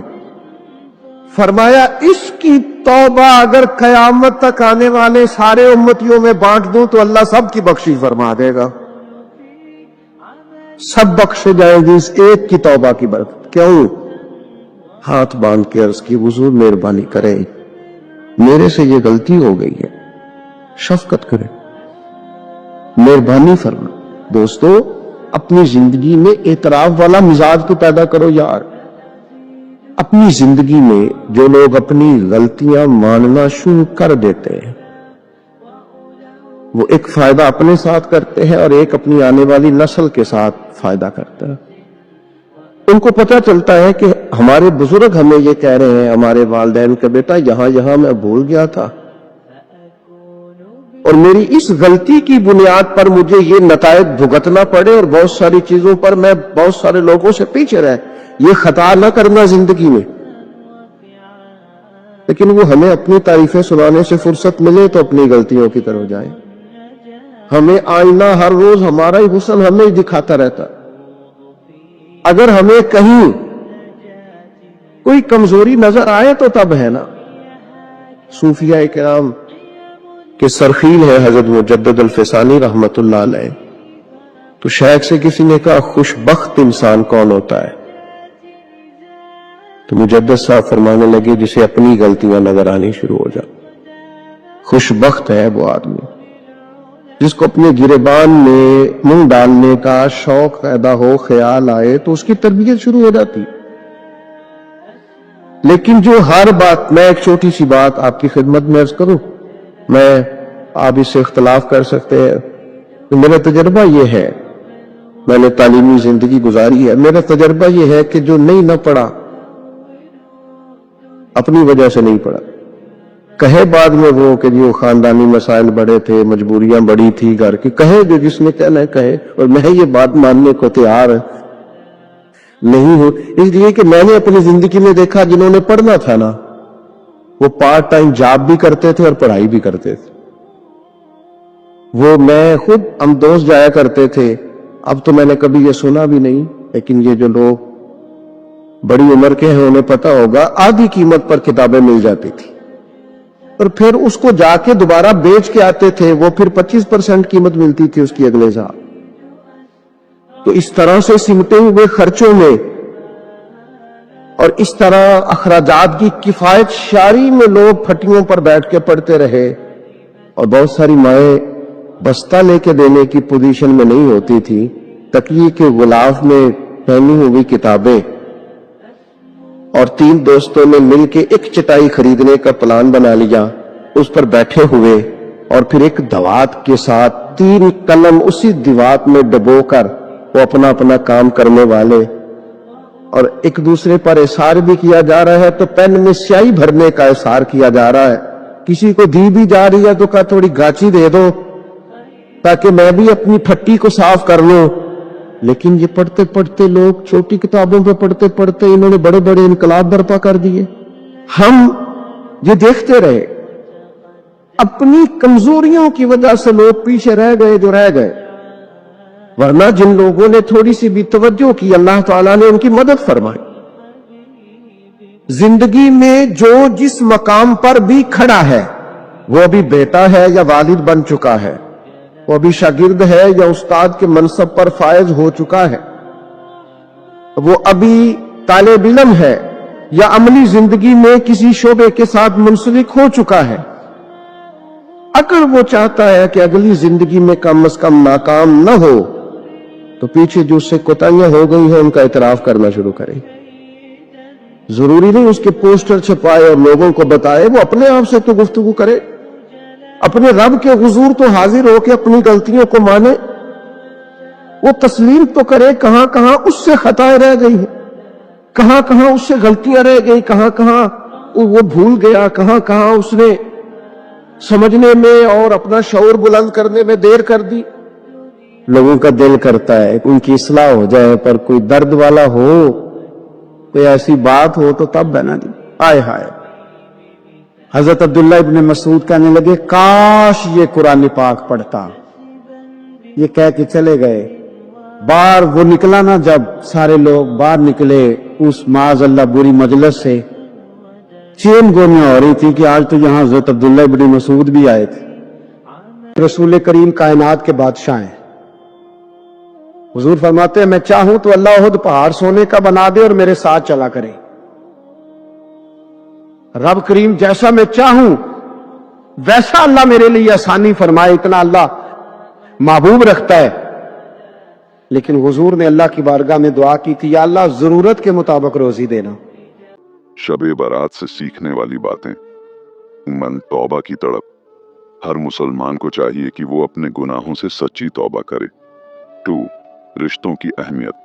فرمایا اس کی توبہ اگر قیامت تک آنے والے سارے امتیوں میں بانٹ دوں تو اللہ سب کی بخشش فرما دے گا، سب بخشے جائیں گی اس ایک کی توبہ کی برکت۔ کیوں؟ ہاتھ باندھ کے عرض کی حضور مہربانی کرے، میرے سے یہ غلطی ہو گئی ہے، شفقت کرے، مہربانی فرما۔ دوستو اپنی زندگی میں اعتراف والا مزاج تو پیدا کرو یار۔ اپنی زندگی میں جو لوگ اپنی غلطیاں ماننا شروع کر دیتے ہیں وہ ایک فائدہ اپنے ساتھ کرتے ہیں اور ایک اپنی آنے والی نسل کے ساتھ فائدہ کرتا ہے۔ ان کو پتہ چلتا ہے کہ ہمارے بزرگ ہمیں یہ کہہ رہے ہیں، ہمارے والدین کا بیٹا یہاں میں بھول گیا تھا اور میری اس غلطی کی بنیاد پر مجھے یہ نتائج بھگتنا پڑے اور بہت ساری چیزوں پر میں بہت سارے لوگوں سے پیچھے رہے، یہ خطا نہ کرنا زندگی میں۔ لیکن وہ ہمیں اپنی تعریفیں سنانے سے فرصت ملے تو اپنی غلطیوں کی طرف جائیں۔ ہمیں آئینہ ہر روز ہمارا ہی حسن ہمیں ہی دکھاتا رہتا۔ اگر ہمیں کہیں کوئی کمزوری نظر آئے تو تب ہے نا۔ صوفیاء کرام کے سرخیل ہے حضرت مجدد الفسانی رحمت اللہ علیہ، تو شیخ سے کسی نے کہا خوش بخت انسان کون ہوتا ہے؟ تو مجدد صاحب فرمانے لگے جسے اپنی غلطیاں نظر آنی شروع ہو جائیں۔ خوش بخت ہے وہ آدمی جس کو اپنے گریبان میں منہ ڈالنے کا شوق پیدا ہو، خیال آئے تو اس کی تربیت شروع ہو جاتی۔ لیکن جو ہر بات، میں ایک چھوٹی سی بات آپ کی خدمت میں عرض کروں، آپ اس سے اختلاف کر سکتے ہیں، تو میرا تجربہ یہ ہے، میں نے تعلیمی زندگی گزاری ہے، میرا تجربہ یہ ہے کہ جو نہیں نہ پڑھا اپنی وجہ سے نہیں پڑھا، کہے بعد میں وہ کہ جو خاندانی مسائل بڑے تھے، مجبوریاں بڑی تھی گھر کی، کہے جو جس نے کہنا ہے کہے، اور میں یہ بات ماننے کو تیار نہیں ہوں، اس لیے کہ میں نے اپنی زندگی میں دیکھا جنہوں نے پڑھنا تھا نا وہ پارٹ ٹائم جاب بھی کرتے تھے اور پڑھائی بھی کرتے تھے۔ وہ میں خود، ہم دوست جایا کرتے تھے، اب تو میں نے کبھی یہ سنا بھی نہیں، لیکن یہ جو لوگ بڑی عمر کے ہیں انہیں پتا ہوگا، آدھی قیمت پر کتابیں مل جاتی تھی اور پھر اس کو جا کے دوبارہ بیچ کے آتے تھے، وہ پھر 25% قیمت ملتی تھی اس کی اگلے سال۔ تو اس طرح سے سمٹے ہوئے خرچوں میں اور اس طرح اخراجات کی کفایت شاری میں لوگ پھٹیوں پر بیٹھ کے پڑھتے رہے، اور بہت ساری مائیں بستہ لے کے دینے کی پوزیشن میں نہیں ہوتی تھی، تکیے کے غلاف میں پہنی ہوئی کتابیں، اور 3 دوستوں نے مل کے ایک چٹائی خریدنے کا پلان بنا لیا، اس پر بیٹھے ہوئے اور پھر ایک دوات کے ساتھ 3 قلم اسی دوات میں ڈبو کر وہ اپنا اپنا کام کرنے والے، اور ایک دوسرے پر اثار بھی کیا جا رہا ہے، تو پین میں سیاہی بھرنے کا اثار کیا جا رہا ہے، کسی کو دی بھی جا رہی ہے تو کہا تھوڑی گاچی دے دو تاکہ میں بھی اپنی پھٹی کو صاف کر لوں۔ لیکن یہ پڑھتے پڑھتے لوگ چھوٹی کتابوں پہ پڑھتے پڑھتے انہوں نے بڑے بڑے انقلاب برپا کر دیے۔ ہم یہ دیکھتے رہے، اپنی کمزوریوں کی وجہ سے لوگ پیچھے رہ گئے جو رہ گئے، ورنہ جن لوگوں نے تھوڑی سی بھی توجہ کی اللہ تعالیٰ نے ان کی مدد فرمائی۔ زندگی میں جو جس مقام پر بھی کھڑا ہے، وہ ابھی بیٹا ہے یا والد بن چکا ہے، وہ ابھی شاگرد ہے یا استاد کے منصب پر فائز ہو چکا ہے، وہ ابھی طالب علم ہے یا عملی زندگی میں کسی شعبے کے ساتھ منسلک ہو چکا ہے، اگر وہ چاہتا ہے کہ اگلی زندگی میں کم از کم ناکام نہ ہو تو پیچھے جو اس سے کوتاہیاں ہو گئی ہیں ان کا اعتراف کرنا شروع کرے۔ ضروری نہیں اس کے پوسٹر چھپائے اور لوگوں کو بتائے، وہ اپنے آپ سے تو گفتگو کرے، اپنے رب کے حضور تو حاضر ہو کے اپنی غلطیوں کو مانے، وہ تسلیم تو کرے کہاں کہاں اس سے خطائیں رہ گئی ہیں، کہاں کہاں اس سے غلطیاں رہ گئی، کہاں کہاں وہ بھول گیا، کہاں کہاں اس نے سمجھنے میں اور اپنا شعور بلند کرنے میں دیر کر دی۔ لوگوں کا دل کرتا ہے ان کی اصلاح ہو جائے، پر کوئی درد والا ہو کوئی ایسی بات ہو تو تب ہے نا جی. آئے ہائے. حضرت عبداللہ ابن مسعود کہنے لگے کاش یہ قرآن پاک پڑھتا. یہ کہہ کے چلے گئے. باہر وہ نکلا نا، جب سارے لوگ باہر نکلے اس معاذ اللہ بری مجلس سے، چین گونیاں ہو رہی تھی کہ آج تو یہاں حضرت عبداللہ ابن مسعود بھی آئے تھے. رسول کریم کائنات کے بادشاہ ہیں. حضور فرماتے ہیں میں چاہوں تو اللہ احد پہاڑ سونے کا بنا دے اور میرے ساتھ چلا کرے. رب کریم جیسا میں چاہوں ویسا اللہ میرے لیے آسانی فرمائے، اتنا اللہ محبوب رکھتا ہے. لیکن حضور نے اللہ کی بارگاہ میں دعا کی تھی، یا اللہ ضرورت کے مطابق روزی دینا. شب برات سے سیکھنے والی باتیں. من توبہ کی تڑپ. ہر مسلمان کو چاہیے کہ وہ اپنے گناہوں سے سچی توبہ کرے. 2. رشتوں کی اہمیت.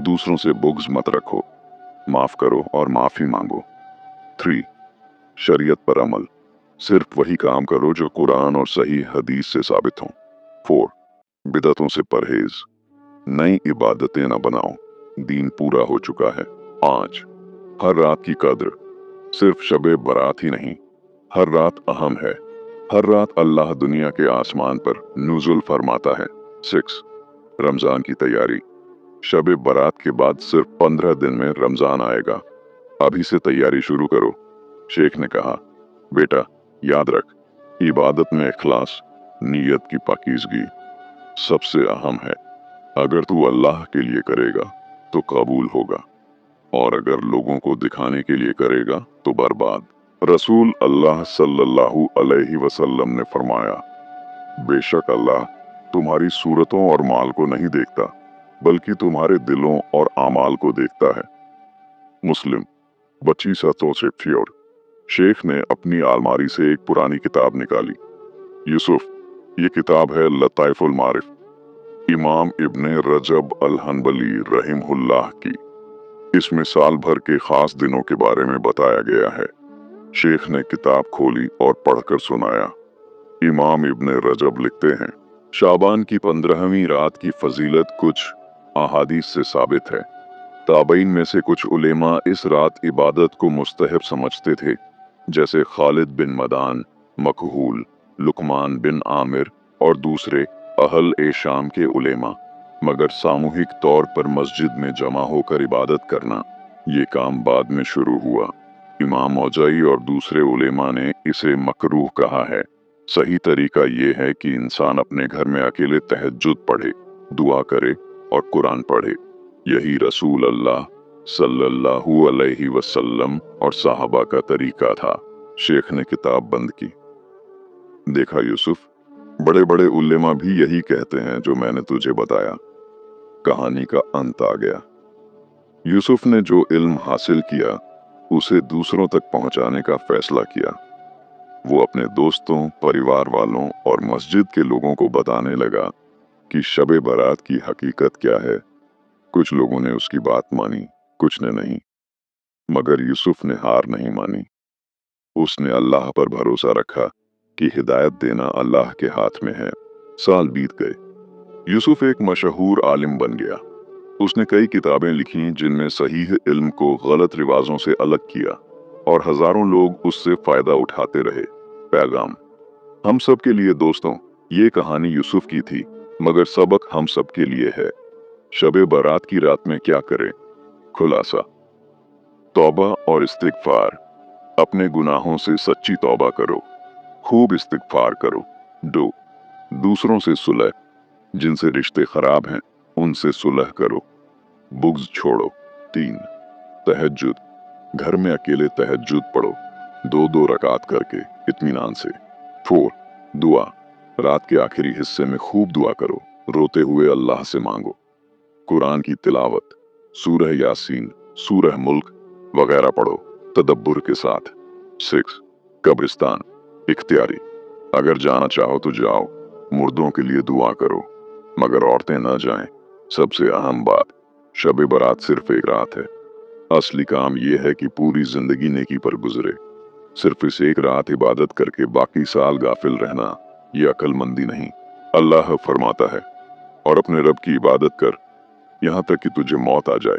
دوسروں سے بغض مت رکھو، معاف کرو اور معافی مانگو. 3. شریعت پر عمل. صرف وہی کام کرو جو قرآن اور صحیح حدیث سے ثابت ہوں. 4. بدعتوں سے پرہیز. نئی عبادتیں نہ بناؤ، دین پورا ہو چکا ہے. 5. ہر رات کی قدر. صرف شب برات ہی نہیں، ہر رات اہم ہے. ہر رات اللہ دنیا کے آسمان پر نزول فرماتا ہے. 6. رمضان کی تیاری. شب برات کے بعد صرف 15 دن میں رمضان آئے گا، ابھی سے تیاری شروع کرو. شیخ نے کہا بیٹا یاد رکھ، عبادت میں اخلاص، نیت کی پاکیزگی سب سے اہم ہے. اگر تو اللہ کے لیے کرے گا تو قبول ہوگا، اور اگر لوگوں کو دکھانے کے لیے کرے گا تو برباد. رسول اللہ صلی اللہ علیہ وسلم نے فرمایا بے شک اللہ تمہاری صورتوں اور مال کو نہیں دیکھتا بلکہ تمہارے دلوں اور اعمال کو دیکھتا ہے. مسلم 25 سے فیور. شیخ نے اپنی الماری سے ایک پرانی کتاب نکالی. یوسف، یہ کتاب ہے لطائف المعارف، امام ابن رجب الحنبلی رحمہ اللہ کی. اس میں سال بھر کے خاص دنوں کے بارے میں بتایا گیا ہے. شیخ نے کتاب کھولی اور پڑھ کر سنایا. امام ابن رجب لکھتے ہیں شعبان کی 15ویں رات کی فضیلت کچھ احادیث سے ثابت ہے. تابعین میں سے کچھ علماء اس رات عبادت کو مستحب سمجھتے تھے، جیسے خالد بن مدان، مکحول، لقمان بن عامر اور دوسرے اہل شام کے علماء. مگر ساموہک طور پر مسجد میں جمع ہو کر عبادت کرنا، یہ کام بعد میں شروع ہوا. امام اوزاعی اور دوسرے علماء نے اسے مکروہ کہا ہے. صحیح طریقہ یہ ہے کہ انسان اپنے گھر میں اکیلے تہجد پڑھے، دعا کرے اور قرآن پڑھے. یہی رسول اللہ صلی اللہ علیہ وسلم اور صحابہ کا طریقہ تھا. شیخ نے کتاب بند کی. دیکھا یوسف، بڑے بڑے علماء بھی یہی کہتے ہیں جو میں نے تجھے بتایا. کہانی کا انت آ گیا. یوسف نے جو علم حاصل کیا اسے دوسروں تک پہنچانے کا فیصلہ کیا. وہ اپنے دوستوں، پریوار والوں اور مسجد کے لوگوں کو بتانے لگا کہ شب برات کی حقیقت کیا ہے. کچھ لوگوں نے اس کی بات مانی، کچھ نے نہیں، مگر یوسف نے ہار نہیں مانی. اس نے اللہ پر بھروسہ رکھا کہ ہدایت دینا اللہ کے ہاتھ میں ہے. سال بیت گئے. یوسف ایک مشہور عالم بن گیا. اس نے کئی کتابیں لکھیں جن میں صحیح علم کو غلط رواجوں سے الگ کیا، اور ہزاروں لوگ اس سے فائدہ اٹھاتے رہے. پیغام ہم سب کے لیے. دوستوں، یہ کہانی یوسف کی تھی، مگر سبق ہم سب کے لیے ہے. شب برات کی رات میں کیا کریں؟ خلاصہ: توبہ اور استغفار. اپنے گناہوں سے سچی توبہ کرو، خوب استغفار کرو. 2. دوسروں سے صلح. جن سے رشتے خراب ہیں ان سے صلح کرو، بغض چھوڑو. 3. تہجد. گھر میں اکیلے تہجد پڑھو، 2 رکعت کر کے اطمینان سے. 4. دعا. رات کے آخری حصے میں خوب دعا کرو، روتے ہوئے اللہ سے مانگو. قرآن کی تلاوت، سورہ یاسین، سورہ ملک وغیرہ پڑھو تدبر کے ساتھ. 6. قبرستان. اختیاری. اگر جانا چاہو تو جاؤ، مردوں کے لیے دعا کرو، مگر عورتیں نہ جائیں. سب سے اہم بات، شب برات صرف ایک رات ہے. اصلی کام یہ ہے کہ پوری زندگی نیکی پر گزرے. صرف اس ایک رات عبادت کر کے باقی سال غافل رہنا، یہ عقل مندی نہیں. اللہ فرماتا ہے اور اپنے رب کی عبادت کر یہاں تک کہ تجھے موت آ جائے.